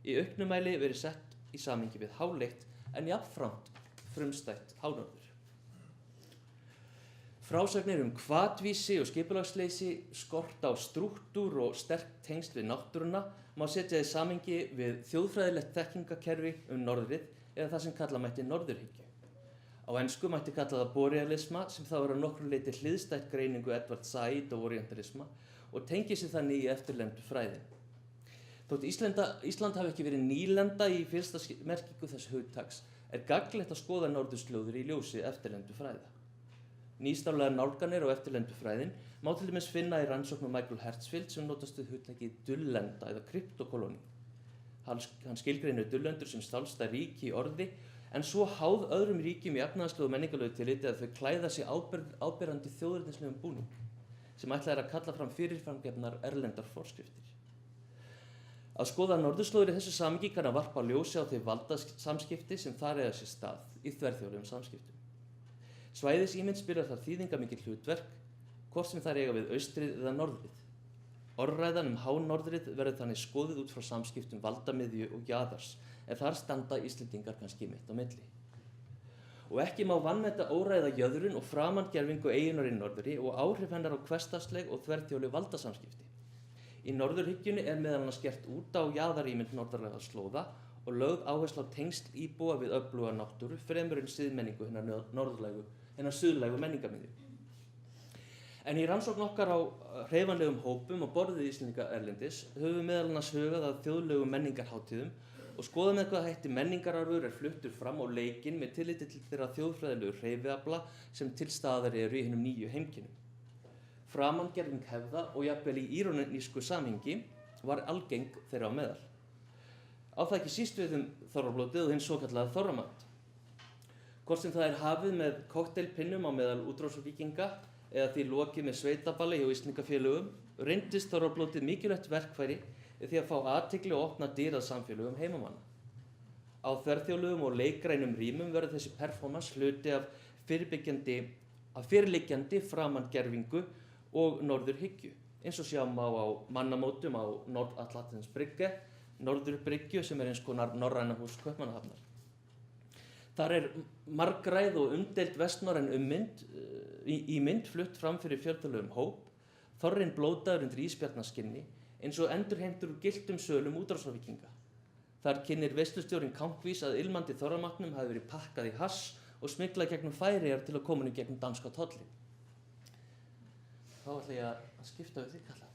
F: í auknum mæli verið sett í samhengi við háleitt en jafnframt frumstætt hánorður. Frásagnir hvatvísi og skipulagsleysi, skort á strúktúr og sterk tengsl við náttúruna má setja í samhengi við þjóðfræðilegt þekkingakerfi norðrið eða það sem kalla mætti norðurhyggju. Á ensku mætti kalla það borealisma sem þá er að nokkru leyti hliðstætt greiningu Edward Said og orientalisma og tengir sig þannig í eftirlendu fræðin. Þótt Ísland hafi ekki verið nýlenda í fyrsta merkingu þess hugtaks er gagnlegt að skoða norðurslóðir í ljósi eftirlendu fræða. Nýstárlegar nálganir á eftirlendu fræðin má til dæmis finna í rannsóknum Michael Hertzfield sem notast við hugtakið dullenda eða kryptokolóní. Hann skilgreinir dullendur sem stálsta ríki í orði en svo háð öðrum ríkjum í efnahagslegu og menningarlegu tilliti að þau klæða sig áberandi þjóðernislegum búning sem ætlað er að kalla fram fyrirframgefnar erlendar forskriftir. Að skoða norðurslóðir í þessu samhengi kann að varpa ljósi á þau valdasamskipti sem þar eiga sér stað í þverþjóðlegum samskiptum. Svæðisímynd spilar þar þýðingamikið hlutverk, hvort sem þær eiga við austrið eða norðrið. Orðræðan hánorðrið verður þannig skoðuð út frá samskiptum valdamiðju og jaðars, en þar standa Íslendingar kannski mitt á milli. Og ekki má vanmeta óræða jöðrun og framangervingu eyjunnar í norðri og áhrif hennar á hversdagsleg og þverþjóðleg valdasamskipti. Í norðurhyggjunni er meðal annars gert út á jaðarímynd norðarlega slóða og lögð áhersla á tengsl íbúa við öfluga náttúru fremur en siðmenningu hinnar suðlægu menningarmiðju. En í rannsókn okkar á hreyfanlegum hópum og borðið Íslendinga erlendis höfum við meðal annars hugað að þjóðlegum menningarhátíðum og skoða með hvað hætti menningararfur er fluttur fram á leikinn með tilliti til þeirra þjóðfræðilegu hreyfiafla sem til staðar eru í hinum nýju heimkynnum. Framangerving hefða og jafnvel í írónísku samhengi var algeng þeirra á meðal. Á það ekki síst við þorrablótið og hinn svokallaða þorramat. Hvort sem það er hafið með kokteilpinnum á meðal útrásarvíkinga eða því lokið með sveitaballi hjá Íslendingafélögum, reyndist þorrablótið mikilvægt verkfæri því að fá athygli og opna dyr að samfélögum heimamanna. Á þverþjóðlegum og leikrænum rýmum verður þessi performance hluti af fyrirliggjandi framangervingu og norðurhyggju, eins og sjá má á mannamótum á Nordatlantsbrygge, Norðurbryggju sem er eins konar norræna hús Kaupmannahafnar. Þar er margræð og umdeild vestnorræn ímynd flutt fram fyrir fjöldalegum hóp, þorrinn blótaður undir ísbjarnaskinni, eins og endurheimtur úr gylltum sölum útrásarvíkinga. Þar kynnir veislustjórinn kankvís að ilmandi þorramatnum hafi verið pakkað í hass og smiglað gegnum Færeyjar til að koma henni gegnum danska tollinn. Þá ætla ég að skipta við þig, Kalla.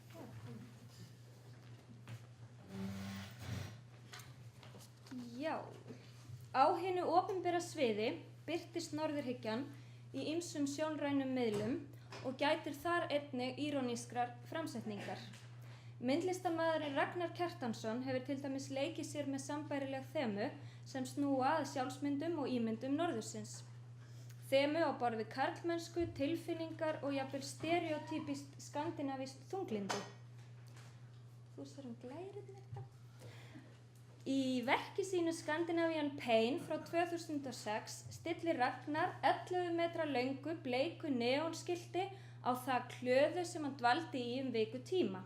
E: Já, á hinu opinbera sviði birtist norðurhyggjan í ýmsum sjónrænum miðlum og gætir þar einnig írónískrar framsetningar. Myndlistarmaðurinn Ragnar Kjartansson hefur til dæmis leikið sér með sambærileg þemu sem snúa að sjálfsmyndum og ímyndum norðursins. Þemu á borð við karlmennsku, tilfinningar og jafnvel stereotypist skandinavískt þunglindi. Þú sér glærið þetta. Í verki sínu Scandinavian Pain frá 2006 stillir Ragnar 11 metra löngu bleiku neonskilti á það klöðu sem hann dvaldi í viku tíma.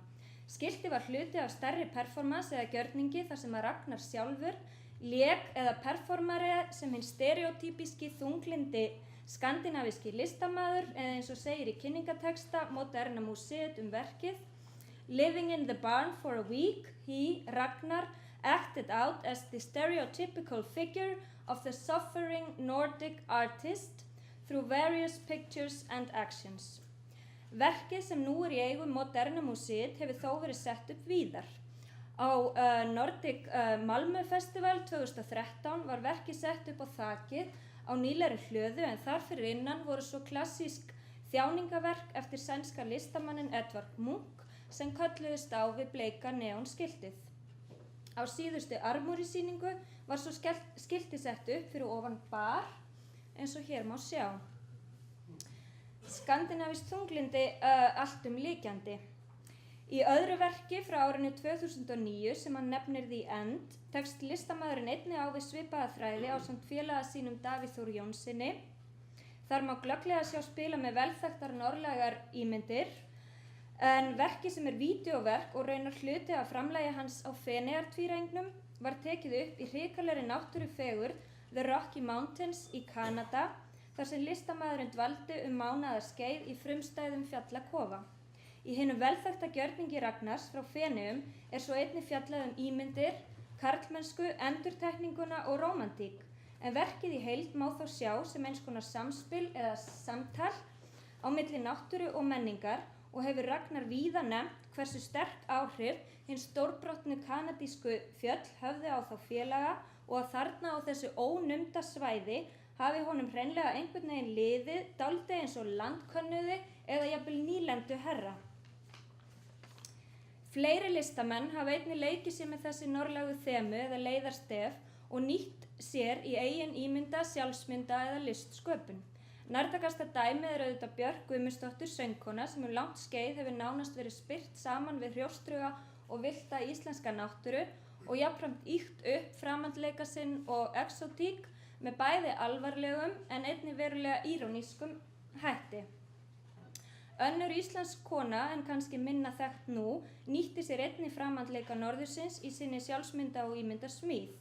E: Skilti var hluti af stærri performance eða gjörningi þar sem að Ragnar sjálfur lék eða performari sem hinn stereotypíski þunglindi skandinavíski listamaður eða eins og segir í kynningateksta Moderna Museet verkið. Living in the barn for a week, he, Ragnar, acted out as the stereotypical figure of the suffering Nordic artist through various pictures and actions. Verkið sem nú í eigu Moderna Museet hefur þó verið sett upp víðar. Á Nordic Malmö Festival 2013 var verkið sett upp á þakið á nýlegri hlöðu en þar fyrir innan voru svo klassísk þjáningaverk eftir sænska listamannin Edvard Munch sem kölluðust á við bleika neonskiltið. Á síðustu Armory-sýningu var svo skiltið sett upp fyrir ofan bar eins og hér má sjá. Skandinavískt þunglindi alltumlykjandi. Í öðru verki frá árinu 2009 sem hann nefnir The End tekst listamaðurinn einnig á við svipaða þræði ásamt félaga sínum Davíð Þór Jónssyni. Þar má glögglega sjá spila með velþekktar norðlægar ímyndir, en verki sem vídeóverk og raunar hluti af framlagi hans á Feneyjar-tvírengnum var tekið upp í hrikalegri náttúrufegurð The Rocky Mountains í Kanada, þar sem listamaðurinn dvaldi mánaðarskeið í frumstæðum fjallakofa. Í hinum velþekkta gjörningi Ragnars frá Feneyjum svo einnig fjallað ímyndir, karlmennsku, endurtekninguna og rómantík, en verkið í heild má þá sjá sem eins konar samspil eða samtal á milli náttúru og menningar og hefur Ragnar víða nefnt hversu sterk áhrif hin stórbrotnu kanadísku fjöll höfðu á þá félaga og að þarna á þessu ónumda svæði hafi honum hreinlega einhvern veginn liðið dálítið eins og landkönnuði eða jafnvel nýlendu herra. Fleiri listamenn hafa einnig leikið sér með þessi norðlægu þemu eða leiðarstef og nýtt sér í eigin ímynda, sjálfsmynda eða listsköpun. Nærtækasta dæmið auðvitað Björk Guðmundsdóttir söngkona sem langt skeið hefur nánast verið spyrt saman við hrjóstruga og villta íslenska náttúru og jafnframt ýkt upp framandleika sinn og exotík með bæði alvarlegum en einnig verulega írónískum hætti. Önnur íslensk kona, en kannski minna þekkt nú, nýtti sér einnig framandleika norðursins í sinni sjálfsmynda og ímyndarsmíð.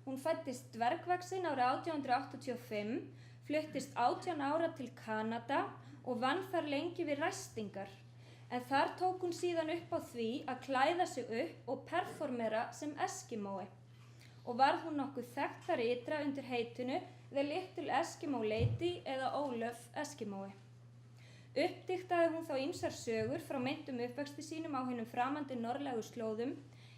E: Hún fæddist dvergvaxin árið 1885, fluttist 18 ára til Kanada og vann þar lengi við ræstingar. En þar tók hún síðan upp á því að klæða sig upp og performera sem eskimói. Og varð hún nokkuð þekkt þar ytra undir heitinu The Little Eskimo Lady eða Ólöf Eskimói. Uppdiktaði hún þá ýmsar sögur frá meintum uppvexti sínum á hinum framandi norðlægu slóðum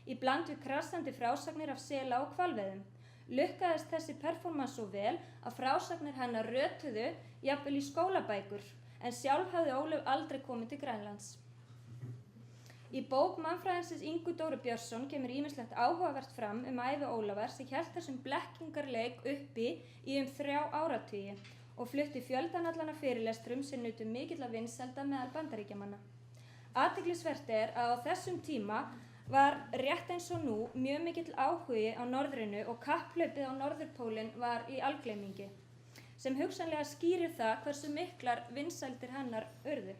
E: í bland við krassandi frásagnir af sela og hvalveiðum. Lukkaðist þessi performance svo vel að frásagnir hennar rötuðu jafnvel í skólabækur, en sjálf hafði Ólöf aldrei komið til Grænlands. Í bók mannfræðingsins Ingu Dóru Björnsson kemur ýmislegt áhugavert fram ævi Ólafar sem hélt þessum blekkingarleik uppi í 3 áratugi og flutti fjöldanallana fyrirlestrum sem nutu mikilla vinsælda meðal Bandaríkjamanna. Athyglisvert að á þessum tíma var rétt eins og nú mjög mikill áhugi á norðrinu og kapphlaupið á norðurpólinn var í algleymingi, sem hugsanlega skýrir það hversu miklar vinsældir hennar urðu.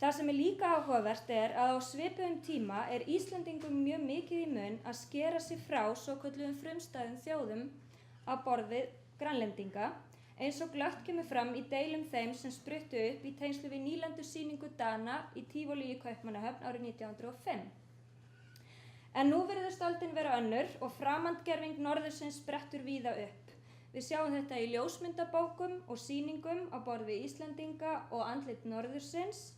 E: Það sem líka áhugavert að á svipuðum tíma Íslendingum mjög mikið í mun að skera sig frá svokölluðum frumstæðum þjóðum á borð við Grænlendinga, eins og glöggt kemur fram í deilum þeim sem spruttu upp í tengslu við nýlendusýningu Dana í Tívolí í Kaupmannahöfn árið 1905. En nú virðist öldin vera önnur og framandgerving norðursins sprettur víða upp. Við sjáum þetta í ljósmyndabókum og sýningum á borð við Íslendinga og andlit norðursins.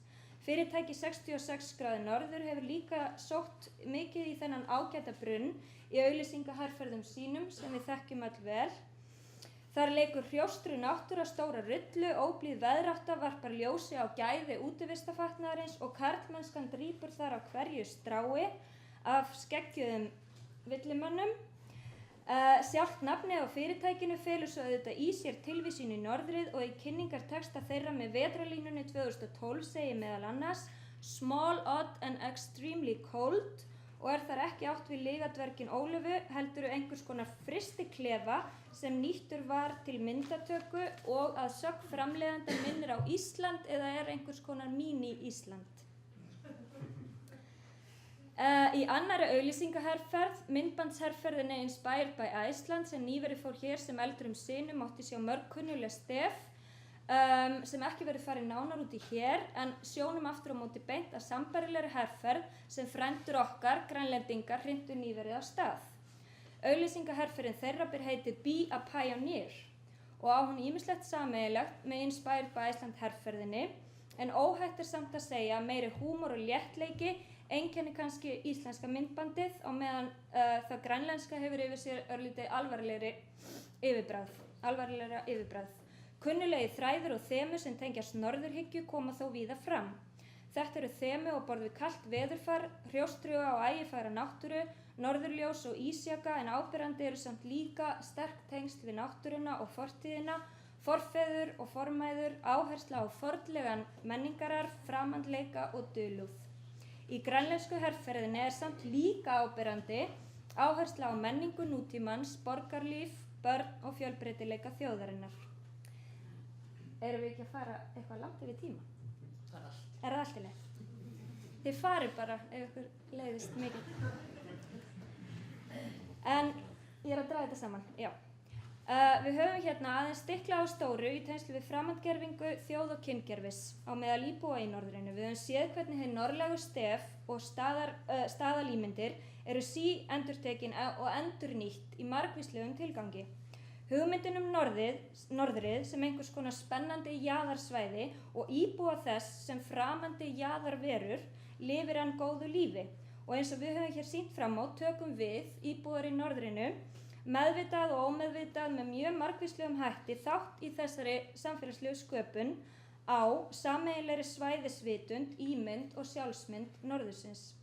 E: Fyrirtæki 66 gráði norður hefur líka sótt mikið í þennan ágæta brunn í auglýsingaherferðum sínum sem við þekkjum öll vel. Þar leikur hrjóstru náttúra stóra rullu, óblíð veðrátta varpar ljósi á gæði útivistafatnaðarins og karlmennskan drýpur þar á hverju strái af skeggjuðum villimönnum. Sjálft nafnið á fyrirtækinu felur svo auðvitað í sér tilvísun í norðrið og í kynningartexta þeirra með vetrarlínunni 2012 segir meðal annars Small, odd and extremely cold og þar ekki átt við lygadvergin Ólöfu heldur einhvers konar frystiklefa sem nýttur var til myndatöku og að sögn framleiðanda minnir á Ísland eða einhvers konar mini-Ísland. Í annarri auglýsingaherferð, myndbandsherferðinni Inspired by Iceland sem nýverið fór hér sem eldrum sinum mátti sjá mörg kunnugleg stef sem ekki verið farið nánar út í hér en sjónum aftur á móti beint að sambærilegri herferð sem frændur okkar, Grænlendingar, hrintu nýverið af stað. Auglýsingaherferðin þeirra ber heitið Be a Pioneer og á hún ýmislegt sameiginlegt með Inspired by Iceland herferðinni en óhætt samt að segja meiri húmor og léttleiki einkenni kannski íslenska myndbandið á meðan það grænlenska hefur yfir sér örlítið alvarlegri yfirbragð. alvarlegra yfirbragð. Kunnulegi þræðir og þemu sem tengjast norðurhyggju koma þó víða fram. Þetta eru þemu á borð við kalt veðurfar, hrjóstruga og ægifæra náttúru, norðurljós og ísjaka, en áberandi eru samt líka sterk tengsl við náttúruna og fortíðina, forfeður og formæður, áhersla á fornlegan menningararf, framandleika og dulúð. Í grænlensku herferðinni er samt líka áberandi áhersla á menningu nútímans, borgarlíf, börn og fjölbreytileika þjóðarinnar. Erum við ekki að fara eitthvað langt yfir tíma?
F: Það er allt.
E: Er það allt í leið? Þið farið bara ef ykkur leiðist mikið. En ég er að draga þetta saman, já. Við höfum hérna aðeins stiklað á stóru í tengslum við framandgerfingu þjóð- og kyngerfis á meðal íbúa í norðrinu. Við höfum séð hvernig hið norðlægu stef og staðalímyndir eru síendurtekin og endurnýtt í margvíslegum tilgangi. Hugmyndin norðrið sem einhvers konar spennandi jaðarsvæði og íbúa þess sem framandi jaðarverur lifir enn góðu lífi. Og eins og við höfum hér sýnt fram á tökum við, íbúar í norðrinu, meðvitað og ómeðvitað með mjög margvíslegum hætti þátt í þessari samfélagslegu sköpun á sameiginlegri svæðisvitund, ímynd og sjálfsmynd norðursins.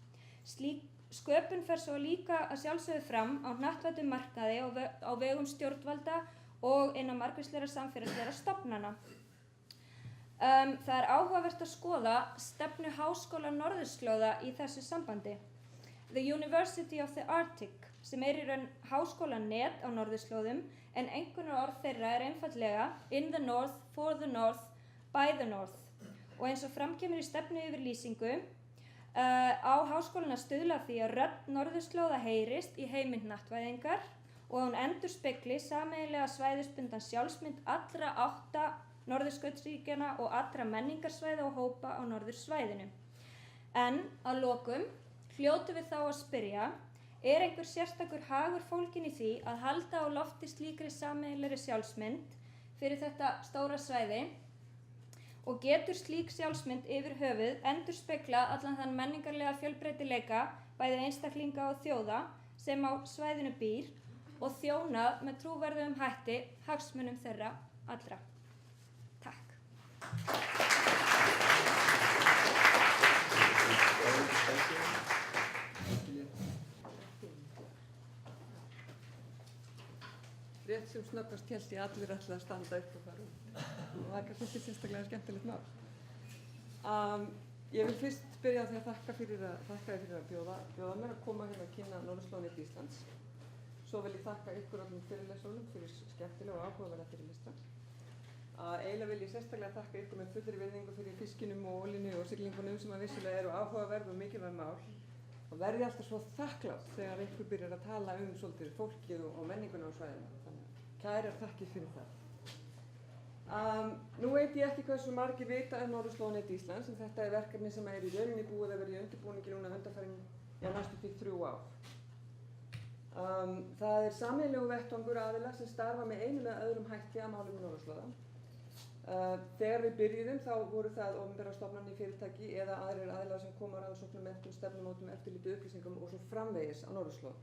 E: Slík sköpun fer svo líka að sjálfsögðu fram á hnattvæddum markaði á vegum stjórnvalda og innan margvíslegra samfélagslegra stofnana. Það er áhugavert að skoða stefnu Háskóla Norðurslóða í þessu sambandi. The University of the Arctic, sem í raun háskólanet á norðurslóðum, en einkunnarorð þeirra er einfaldlega in the north, for the north, by the north. Og eins og fram kemur í stefnuyfirlýsingu á háskólan að stuðla að því að rödd norðurslóða heyrist í heimild hnattvæðingar og að hún endurspegli sameiginlega svæðisbundna sjálfsmynd allra 8 norðurskautsríkjanna og allra menningarsvæða og hópa á norðursvæðinu. En að lokum hljótum við þá að spyrja, er einhver sérstakur hagur fólginn í því að halda á lofti slíkri sameiginlegri sjálfsmynd fyrir þetta stóra svæði og getur slík sjálfsmynd yfir höfuð endurspegla allan þann menningarlega fjölbreytileika bæði einstaklinga og þjóða sem á svæðinu býr og þjónað með trúverðugum hætti hagsmunum þeirra allra. Takk.
G: Rétt sem snöggvast held ég allir ætla að standa upp og fara út. Og það er kannski ekki sérstaklega skemmtilegt mál. Ég vil fyrst byrja á því að þakka þér fyrir að bjóða mér að koma hérna að kynna Norðurslóðanet Íslands. Svo vil ég þakka ykkur öllum fyrirlesurunum fyrir skemmtilega og áhugaverða fyrirlestra. Eiginlega vil ég sérstaklega þakka ykkur með fullri virðingu fyrir fiskinum og olíunni og siglingunum sem að vissulega eru áhugaverð og mikilvæg mál. Og verði alltaf svo þakklátt þegar ykkur byrjar að tala svolítið fólkið og menninguna á svæðinu. Kærar þakkir fyrir það. Nú veit ég ekki hversu margir vita Norðurslóðanet Íslands, en þetta er verkefni sem er í rauninni búið að vera í undirbúningi núna undanfarin næstu því 3 ár. Það er sameiginlegur vettvangur aðila sem starfa með einum eða öðrum hætti að málum norðurslóða. Þegar við byrjuðum þá voru það opinberar stofnanir, fyrirtæki eða aðrir aðilar sem koma á rannsóknum, menntun, stefnumótum, eftirliti, upplýsingum og svo framvegis á norðurslóð.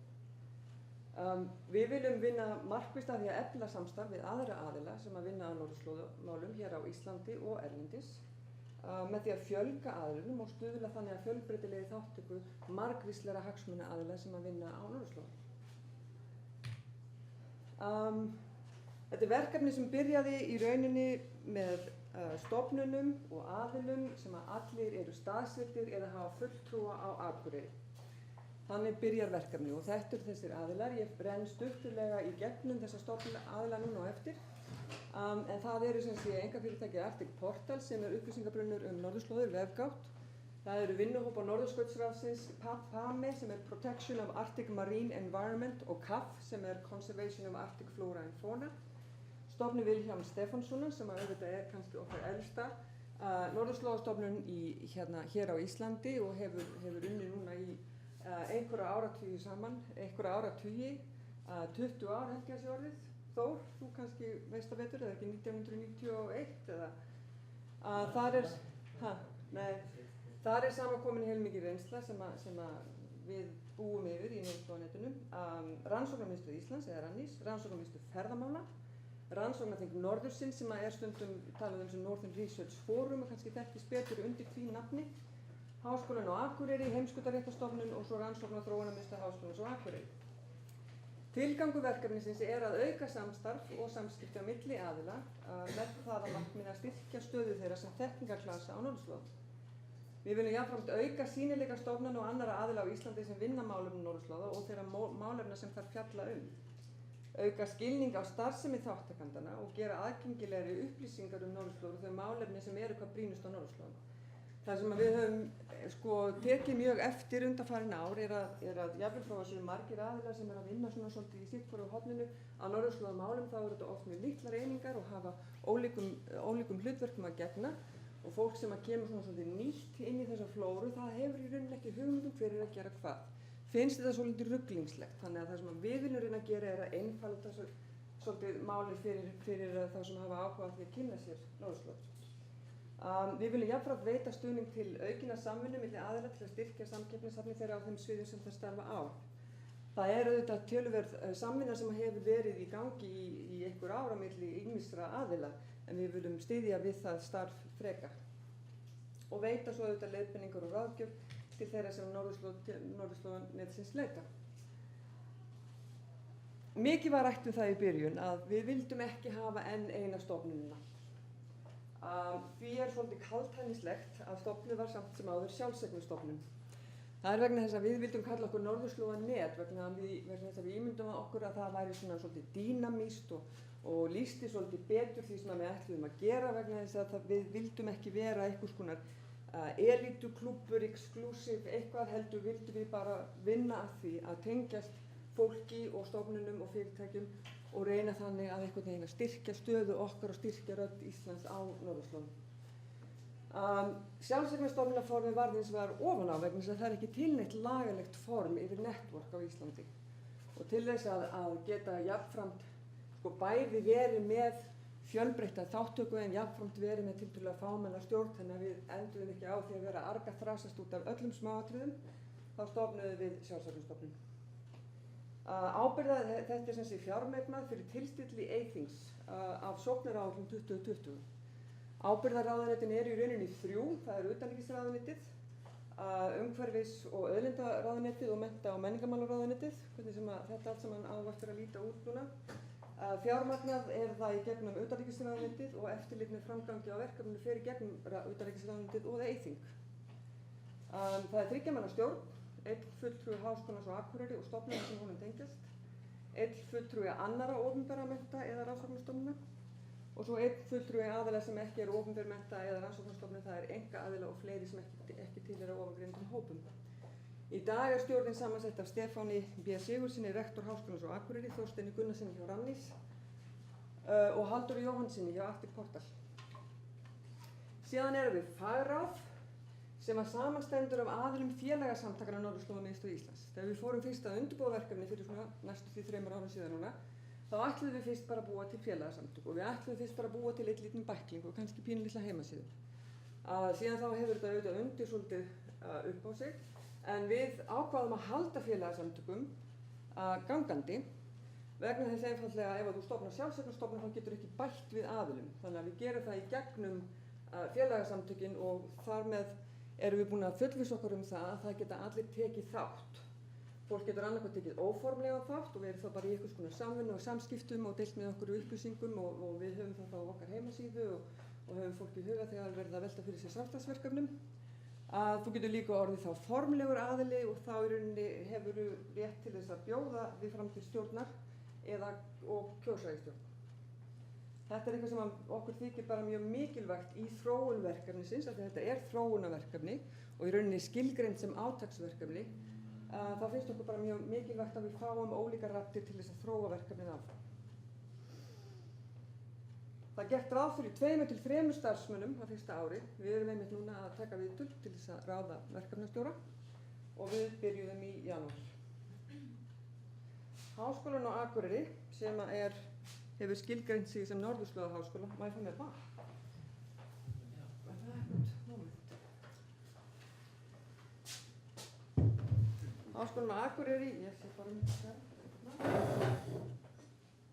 G: Við viljum vinna markvisst að því að efla samstarf við aðra aðila sem að vinna að norðurslóðamálum hér á Íslandi og erlendis með því að fjölga aðilum og stuðla þannig að fjölbreytilegi þátttöku margvíslegra hagsmuna aðila sem að vinna á norðurslóðum. Þetta er verkefni sem byrjaði í rauninni með stofnunum og aðilum sem að allir eru staðsettir eða hafa fulltrúa á Akureyri. Þannig byrjar verkefni og þetta eru þessir aðilar. Ég brenn stuttulega í gegnum þessa stofnunaraðila núna á eftir. En það eru sem sé einkafyrirtækið Arctic Portal sem er upplýsingabrunnur norðurslóðir, vefgátt. Það eru vinnuhópar Norðurskautsráðsins, PAME sem er Protection of Arctic Marine Environment og CAF sem er Conservation of Arctic Flora and Fauna. Stofnun Vilhjálms Stefánssonar sem auðvitað er kannski okkar elsta norðurslóðastofnun hér á Íslandi og hefur unnið núna í einhverja áratugi saman, 20 ár held ég að sé orðið. Þór, þú kannski veist það betur, eða ekki 1991 eða þar er samankomin heilmikið reynsla sem við búum yfir í Norðurslóðanetinu. Rannsóknarmiðstöð Íslands, eða RANIS, Rannsóknarmiðstöð ferðamála, rannsóknarþing Norðursins sem er stundum talað sem Northern Research Forum og kannski þekkist betur undir því nafni, Háskólann á Akureyri, Heimskautaréttarstofnun og svo Rannsókna- og þróunarmiðstöð Háskólans á Akureyri. Tilgangur verkefnisins er að auka samstarf og samskipti á milli aðila með það að markmiði að styrkja stöðu þeirra sem þekkingarklasa á norðurslóðum. Við viljum jafnframt auka sýnileika stofnana og annarra aðila á Íslandi sem vinna málefni norðurslóða og þeirra málefna sem þær fjalla auka skilning á starfsemi þátttakendanna og gera aðgengilegri upplýsingar norðurslóður og þau málefni sem eru hvað brýnust á norðurslóðum. Það sem við höfum tekið mjög eftir undanfarin ár er að jafnvel frá þessu margir aðilar sem að vinna svona svolítið í sitt hvoru horninu á norðurslóðum málum, þá eru þetta oft mjög litlar einingar og hafa ólíkum hlutverkum að gegna og fólk sem að kemur svona svolítið nýtt inn í þessa flóru, það hefur í rauninni ekki hugmynd hver að gera hvað. Finnst þetta svolítið rugglingslegt, þannig að það sem við viljum reyna að gera er að einfalda svolítið málið fyrir þá sem hafa áhuga á því að kynna sér norðurslóðir. Við viljum jafnframt veita stuðning til aukinnar samvinnu milli aðila til að styrkja samkeppnishæfni þeirra á þeim sviðum sem þeir starfa á. Það er auðvitað töluverð samvinna sem hefur verið í gangi í einhver ára milli ýmissa aðila, en við viljum styðja við það starf frekar og veita svo auðvitað leiðbeiningar og ráðgjöf til þeirra sem norðurslóðanetsins leita. Mikið var rætt það í byrjun að við vildum ekki hafa enn eina stofnunina. Því er svolítið kaldhæðnislegt að stofnuð var samt sem áður sjálfseignarstofnun. Það er vegna þess að við vildum kalla okkur Norðurslóðanet vegna þess að við ímyndum okkur að það væri svona svolítið dýnamískt og lýsti svolítið betur því sem við ætluðum að gera vegna þess að við vildum ekki vera einhvers konar elítuklúbbur, exclusive, eitthvað heldur vildum við bara vinna að því að tengjast fólki og stofnunum og fyrirtækjum og reyna þannig að einhvern veginn að styrkja stöðu okkar og styrkja rödd Íslands á norðurslóðum. Sjálfseignarstofnunarformið varð hins vegar ofan á vegna þess að það er ekki til neitt lagalegt form yfir network á Íslandi. Og til þess að geta jafnframt bæði verið með fjölbreytta þáttöku en jafnframt verið með tiltölulega fámenna stjórn, þannig að við enduðum ekki á því að vera arga þrasast út af öllum smáatriðum, þá stofnuðum við sjálfseignarstofnun. Þetta er sem sé fjármagnað fyrir tilstilli Eyþings af sóknaráætlun 2020. Ábyrgðarráðuneytin eru í rauninni 3, það er utanríkisráðuneytið, umhverfis- og auðlindaráðuneytið og mennta- og menningarmálaráðuneytið, hvernig sem þetta allt saman á eftir að líta út núna. Fjármagnað er það í gegnum utanríkisráðuneytið og eftirlit með framgangi á verkefninu fer í gegnum utanríkisráðuneytið og Eyþing. Það er 3 manna stjórn, 1 fulltrúi Háskólans á Akureyri og stofnana sem honum tengjast, 1 fulltrúi annarra opinberra mennta- eða rannsóknarstofnana og svo 1 fulltrúi aðila sem ekki eru opinber mennta- eða rannsóknarstofnun, það er einkaaðila og fleiri sem ekki tilheyra ofangreindum hópum. Í dag er stjórnin samansett af Stefáni B. Sigurðssyni, rektor Háskólans á Akureyri, Þorsteini Gunnarsssyni hjá Rannís og Halldóri Jóhannsssyni hjá Arctic Portal. Síðan erum við fagráð sem að samanstendur af aðilum félagasamtakana Norðurslóðamiðstöð Íslands. Þegar við fórum fyrst að undirbúa verkefni fyrir svona næstu því 3 árum síðan núna, þá ætluðum við fyrst bara að búa til félagasamtök og við ætluðum fyrst bara að búa til eitt lítinn bækling og kannski pínulitla heimasíðu. Síðan þá hefur þetta auðvitað undir svolítið upp á sig, en við ákváðum að halda félagasamtökum gangandi vegna þess einfaldlega ef þú stofnar sjálfseignarstofnun þá getur ekki bætt við aðilum. Þannig að við gerum það í gegnum félagasamtökin og þar með erum við búin að fullvissa okkur það að það geta allir tekið þátt. Fólk getur annarkvæmt tekið óformlega þátt og verið þá bara í einhvers konar samvinnu og samskiptum og deilt með okkur upplýsingum og við höfum það þá á okkar heimasíðu og höfum fólk í huga þegar verið að velta fyrir sér samstarfsverkefnum. Þú getur líka orðið þá formlegur aðili og þá í rauninni hefur rétt til þess að bjóða við fram til stjórnar og kjósa í stjórn. Þetta er eitthvað sem okkur þykir bara mjög mikilvægt í þróun verkefnisins, af því þetta er þróunarverkefni og í rauninni skilgreind sem átaksverkefni. Það finnst okkur bara mjög mikilvægt að við fáum ólíkar raddir til þess að þróa verkefnið áfram. Það er gert ráð fyrir 2 til 3 starfsmönnum á fyrsta ári. Við erum einmitt núna að taka viðtöl til þess að ráða verkefnastjóra og við byrjuðum í janúar. Háskólinn á Akureyri sem hefur skilgreint sig sem Norðurslóðaháskóla. Má ég fá mér vatn? Það er eitthvað moment. Háskólinn á Akureyri, ég sé bara þetta.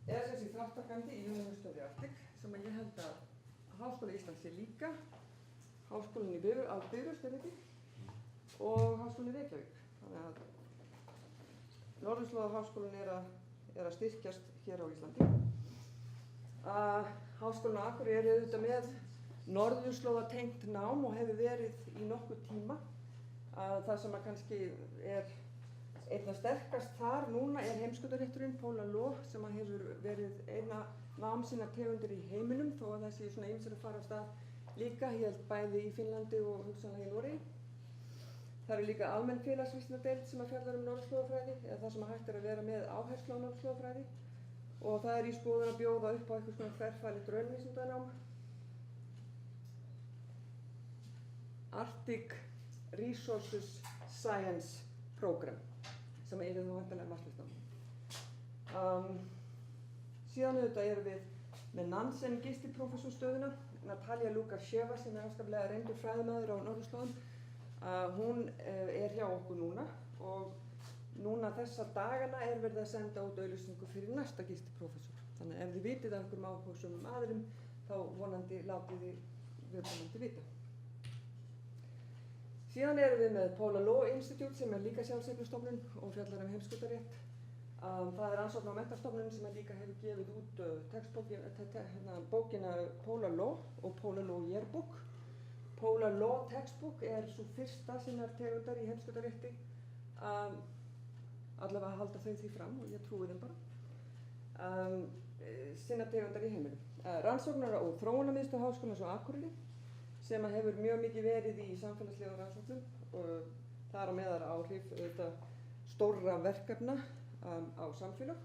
G: er sem sé þáttakandi í University Arctic sem ég held að Háskóli Íslands sé líka, Háskólinn á Bifröst er ekki, og Háskólinn í Reykjavík. Þannig að Norðurslóðaháskólinn er að styrkjast hér á Íslandi. Háskólinn á Akureyri er auðvitað með norðurslóðatengt nám og hefur verið í nokkuð tíma. Það sem að kannski er einna sterkast þar núna er heimskautarétturinn Polar Law sem að hefur verið eina námsinnar tegundir í heiminum þó að það sé svona ýmsir að fara af stað líka, ég held bæði í Finnlandi og hugsanlega í Noregi. Það eru líka almenn félagsvísindadeild sem að fjallar norðurslóðafræði eða það sem að hægt er að vera með áherslu á norðurslóðafræði og það er í skoðun að bjóða upp á eitthvað svona þverfælið raunvísindanám. Arctic Resources Science Program sem er nú vantanlega mastersnám. Síðan auðvitað erum við með Nansen gistiprófessorstöðuna, Natalia Lukasheva sem er afskaplega reyndur fræðimaður á norðurslóðum. Hún er hjá okkur núna og núna þessa dagana er verið að senda út auglýsingu fyrir næsta gistiprófessor. Þannig að ef þið vitið af einhverjum áhugasömum aðilum þá vonandi látið þið viðkomandi vita. Síðan erum við með Polar Law Institute sem er líka sjálfseignarstofnun og fjallar heimskautarétt. Það er rannsóknar- og menntastofnun sem líka hefur gefið út bókina Polar Law og Polar Law Yearbook. Polar Law Textbook er svo fyrsta sinnar tegundar í heimskautarétti. Allavega halda þau því fram og ég trúi þeim bara. Sinnar tegundar í heiminum. Rannsóknar- og þróunarmiðstöð Háskólans á Akureyri sem hefur mjög mikið verið í samfélagslegum rannsóknum og þar á meðal áhrif stórra verkefna á samfélag.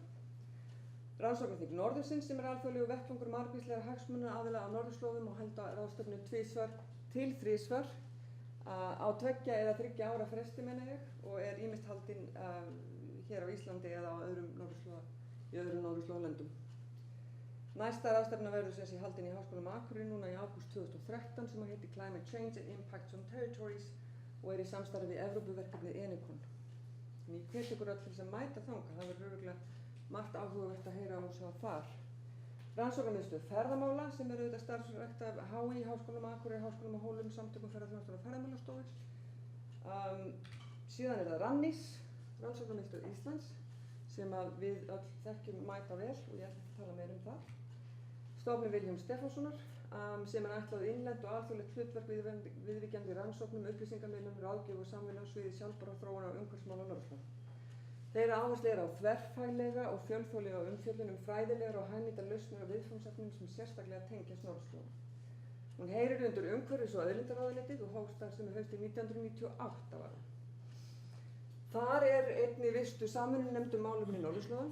G: Rannsóknarþing Norðursins sem er alþjóðlegur vettvangur margvíslegra hagsmuna aðila á norðurslóðum og halda ráðstefnu 2 til 3 á 2 eða 3 ára fresti meina ég og er ýmist haldinn hér á Íslandi eða á öðrum norðurslóðalöndum. Næsta ráðstefna verður sem sé haldin í Háskólanum á Akureyri núna í ágúst 2013 sem að heitir Climate Change and Impacts on Territories og er í samstarfi við Evrópuverkefnið Enikon. Ég hvet ykkur öll til þess að mæta þangað, það verður örugglega margt áhugavert að heyra og sjá þar. Rannsóknarmiðstöð ferðamála sem er auðvitað starfsrækt af HÍ, Háskólanum á Akureyri, Háskólanum á Hólum, Samtökum ferðaþjónustu og ferðamálastofu. Síðan er það RANNIS, Rannsóknarmiðstöð Íslands, sem að við öll þekkjum mæta vel og ég ætla ekki að tala meira um það. Stofnun Vilhjálms Stefánssonar sem er ætlað innlent og alþjóðlegt hlutverk viðvíkjandi rannsóknum, upplýsingamiðlun, ráðgjöf og samvinnu á sviði sjálfbærrar þróunar og umhverfismála á norðurslóðum. Þeirra áhersla er á þverfaglega og fjölþjóðlega umfjöllun fræðilegar og hagnýtar lausnir og viðfangsefnum sem sérstaklega tengjast norðurslóðum. Hún heyrir undir umhverfis- og auðlindaráðuneytið og hófst starfsemi haustið 1998 var. Þar er einnig vistu samvinnunefnd um málefni norðurslóða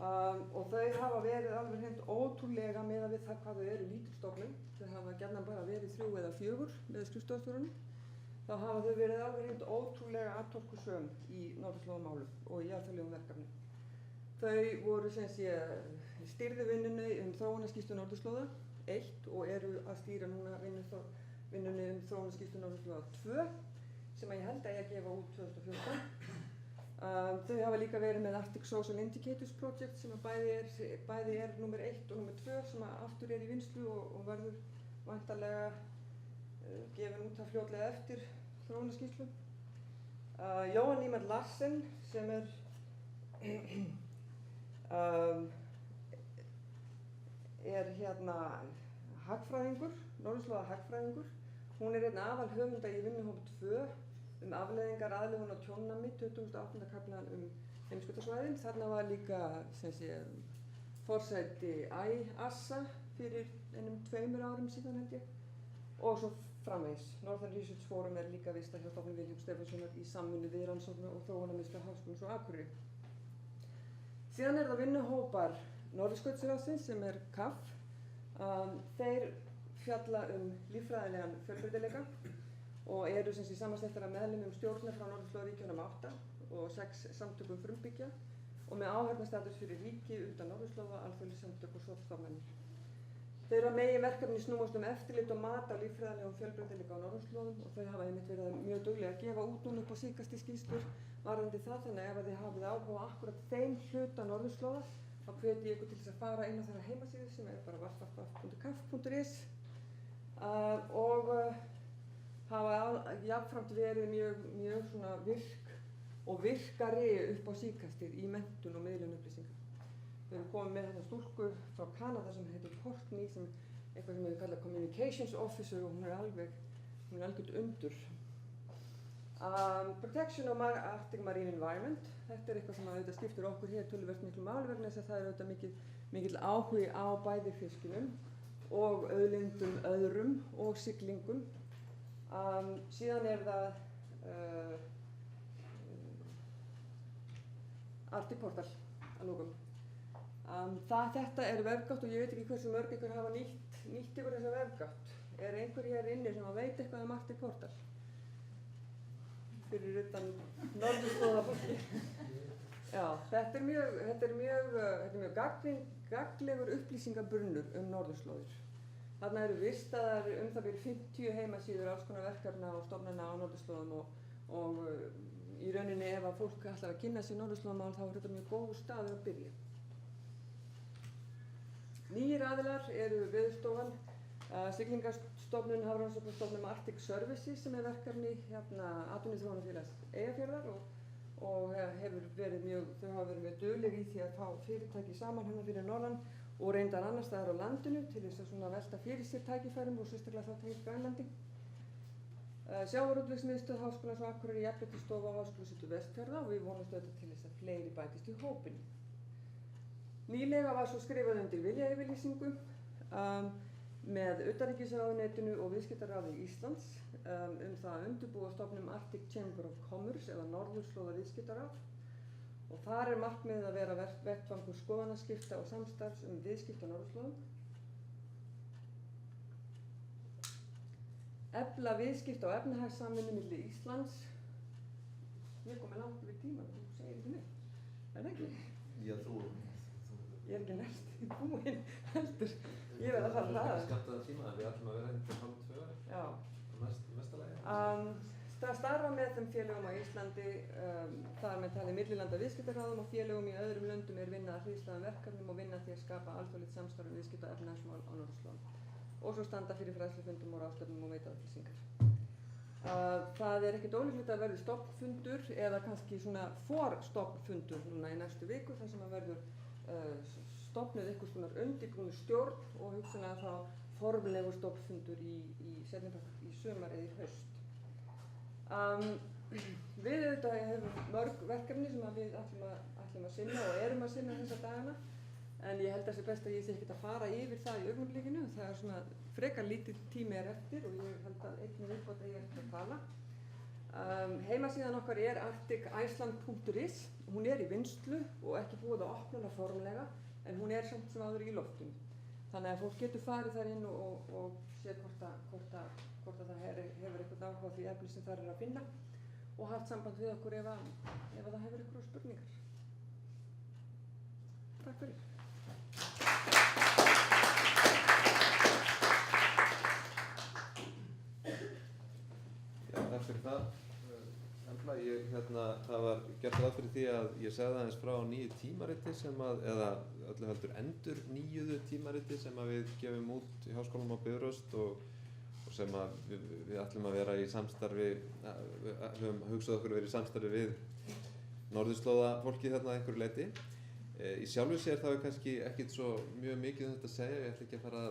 G: og þau hafa verið alveg hreint ótrúlega miðað við það hvað þau eru lítil stofnun. Þau hafa gjarnan bara verið 3 eða 4 með skrifstofustjórunum. Þá hafa þau verið alveg hreint ótrúlega atorkusöm í norðurslóðamálum og í alþjóðlegum verkefnum. Þau voru sem sé stýrðu vinnunni þróunarskýrslu norðurslóða 1 og eru að stýra núna vinnunni þróunarskýrslu norðurslóða 2 sem ég held að ég gefa út 2014. Þau hafa líka verið með Arctic Social Indicators Project sem bæði er nummer 1 og nummer 2 sem aftur er í vinnslu og verður væntanlega gefin út það fljótlega eftir þróunarskýrslu. Jóhann Ímar Larsen sem er hagfræðingur, norðurslóða hagfræðingur. Hún er einn aðal höfunda í vinnuhóp 2 afleiðingar, aðlögun og tjónnami, 28. kaflan heimskautasvæðin. Þarna var líka forseti IASA fyrir einum 2 árum síðan held ég. Og svo framvegis. Northern Research Forum er líka vistað hjá Stofnun Vilhjálms Stefánssonar í samvinnu við rannsókna- og þróunarmiðstöð Háskólans á Akureyri. Síðan er það vinnuhópar Norðurskautsráðsins sem er CAF. Þeir fjalla líffræðilegan fjölbreytileika og eru sem sé samansettar af meðlimum stjórnar frá norðurslóðaríkjunum 8 og 6 samtökum frumbyggja og með áheyrnarstatus fyrir ríki utan norðurslóða, alþjóðleg samtök og stofnanir. Þeirra meginverkefni snúast eftirlit og mat á líffræðilegum fjölbreytileika á norðurslóðum og þau hafa einmitt verið mjög duglega að gefa út núna upp á síðkastið skýrslur varðandi það, þannig ef þið hafið áhuga á akkurat þeim hluta norðurslóða þá hvet ég ykkur til þess að fara inn á þeirra heimasíðu sem er bara www.kaf.is og hafa jafnframt verið mjög svona virk og virkari upp á síðkastið í menntun og miðlun upplýsinga. Við erum komið með þarna stúlku frá Kanada sem heitir Courtney, sem eitthvað sem við kallað Communications Officer, og hún er algjört undur. Protection of Arctic Marine Environment, þetta er eitthvað sem auðvitað skiptir okkur hér töluvert miklu máli vegna þess að það er auðvitað mikill áhugi á bæði fiskinum og auðlindum öðrum og siglingum. Síðan er það Arctic Portal að lokum. Þetta er vefgátt og ég veit ekki hversu mörg ykkur hafa nýtt ykkur þessa vefgátt. Er einhver hér inni sem veit eitthvað Arctic Portal? Fyrir utan norðurslóðafólki. Já, þetta er mjög gagnlegur upplýsingabrunnur norðurslóðir. Þarna eru vistaðar það byrju 50 heimasíður alls konar verkefna og stofnana á norðurslóðum og í rauninni ef að fólk ætlar að kynna sér norðurslóðamál þá er þetta mjög góður staður að byrja. Nýir aðilar eru Veðurstofan, Siglingastofnun, Hafrannsóknastofnun Arctic Services sem er verkefni Atvinnuþróunarfélags Eyjafjarðar og þau hafa verið mjög dugleg í því að fá fyrirtæki saman hérna fyrir norðan og reyndar annars staðar á landinu til þess að svona velta fyrir sér tækifærum og sérstaklega þá tengt Grænlandi. Sjávarútvegsmiðstöð Háskólans á Akureyri, Jafnréttisstofa og Háskólasetur Vestfjarða og við vonumst auðvitað til þess að fleiri bætist í hópinn. Nýlega var svo skrifað undir viljayfirlýsingu með utanríkisráðuneytinu og viðskiptaráði Íslands það að undirbúa stofnun Arctic Chamber of Commerce eða Norðurslóða viðskiptaráð og þar er markmiðið að vera vettvangur skoðanaskipta og samstarfs viðskipti á norðurslóðum. Efla viðskipta og efnahagssamvinnu milli Íslands. Ég er komið langt yfir tímann, þú segir ekki neitt. Er það ekki?
A: Já, þú.
G: Ég er ekki næst búinn heldur. Ég verð að fara að hlaða.
A: Skammtaðan tíma, við ætlum að vera hérna til 1:30.
G: Já.
A: Mestalagi.
G: Það starfa með þeim félögum á Íslandi, þar með talið millilanda viðskiptaráðum og félögum í öðrum löndum er vinna að hliðstæðum verkefnum og vinna því að skapa alþjóðlegt samstarf viðskipta og efnahagsmál á norðurslóðum. Og svo standa fyrir fræðslufundum og ráðstefnum og veita upplýsingar. Það er ekkert ólíklegt að verði stofnfundur eða kannski svona forstofnfundur núna í næstu viku þar sem að verður stofnuð einhvers konar undirbúnu stjórn og hugsanlega þá formlegur stofnfundur í seinni í sumar eða í haust. Við auðvitað hefum mörg verkefni sem við ætlum að sinna og erum að sinna þessa dagana en ég held að það sé best að ég sé ekkert að fara yfir það í augnablikinu. Það er svona frekar lítið tími eftir og ég held að einnig viðbót eigi eftir að tala. Heimasíðan okkar er arcticisland.is. Hún er í vinnslu og ekki búið að opna hana formlega en hún er samt sem áður í loftinu. Þannig að fólk getur farið þar inn og séð hvort að það hefur eitthvað áhuga á því efni sem þar er að finna og haft samband við okkur ef það hefur eitthvað spurningar. Takk fyrir.
A: Já, takk fyrir það. Það var gert ráð fyrir því að ég segði aðeins frá nýju tímariti eða öllu heldur endur nýjuðu tímariti sem við gefum út í Háskólanum á Bifröst og sem við ætlum að vera í samstarfi, við höfum hugsað okkur að vera í samstarfi við norðurslóðafólki þarna að einhverju leyti. Í sjálfu sér þá er kannski ekkert svo mjög mikið þetta að segja, ég ætla ekki að fara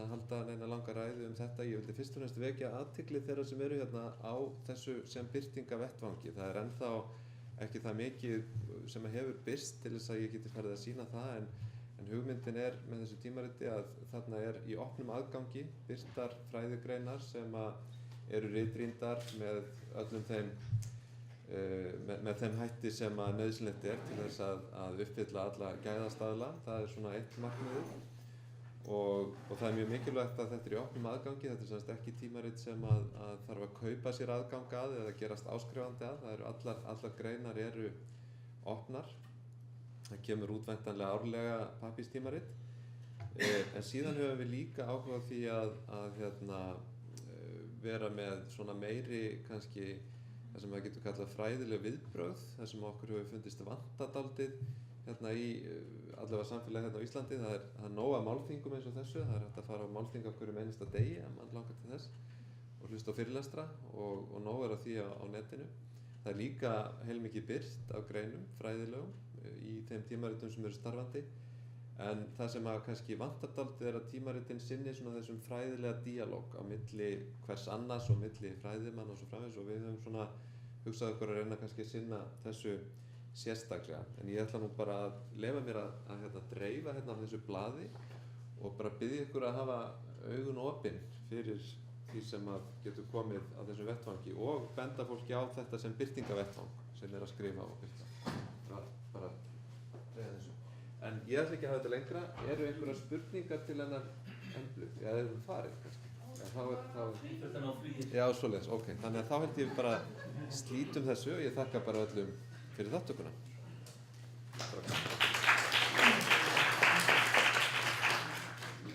A: að halda neina langa ræðu þetta. Ég vildi fyrst og fremst vekja athygli þeirra sem eru hérna á þessu sem birtingavettvangi. Það er ennþá ekki það mikið sem hefur birst til þess að ég geti farið að sýna það en hugmyndin er með þessu tímariti að þarna er í opnum aðgangi birtar fræðigreinar sem eru ritrýndar með öllum þeim með þeim hætti sem nauðsynlegt er til þess að uppfylla alla gæðastaðla. Það er svona eitt markmiðið og það er mjög mikilvægt að þetta er í opnum aðgangi. Þetta er semst ekki tímarit sem að þarf að kaupa sér aðgang að eða gerast áskrifandi að. Það eru allar greinar eru opnar. Það kemur út væntanlega árlega pappírstímarit. En síðan höfum við líka áhuga á því að vera með svona meiri kannski það sem við getum kallað fræðileg viðbrögð, það sem okkur hefur fundist vanta dálítið hérna í allavega samfélagi hérna á Íslandi. Það er nóg af málþingum eins og þessu. Það er hægt að fara á málþing á hverjum einasta degi ef mann langar til þess og hlusta á fyrirlestra og nóg er af því á netinu. Það er líka heilmikið birt af greinum, fræðilegum í þeim tímaritum sem eru starfandi. En það sem að kannski vantar dálítið að tímaritin sinni svona þessum fræðilega díalóg á milli hvers annars og milli fræðimann og svo framvegis, og við höfum svona hugsað okkur að reyna kannski að sinna þessu sérstaklega. En ég ætla nú bara að leyfa mér að dreifa hérna af þessu blaði og bara biðja ykkur að hafa augun opin fyrir því sem að getur komið á þessum vettvangi og benda fólki á þetta sem birtingavettvang sem er að skrifa og birta. Bara reyða þessu. En ég ætla ekki að hafa þetta lengra. Eru einhverjar spurningar til hennar Emblu? Já, það er farið kannski. Já, svoleiðis, ok. Þannig að þá held ég bara slítum þessu og ég þakka bara öllum fyrir þátttökuna.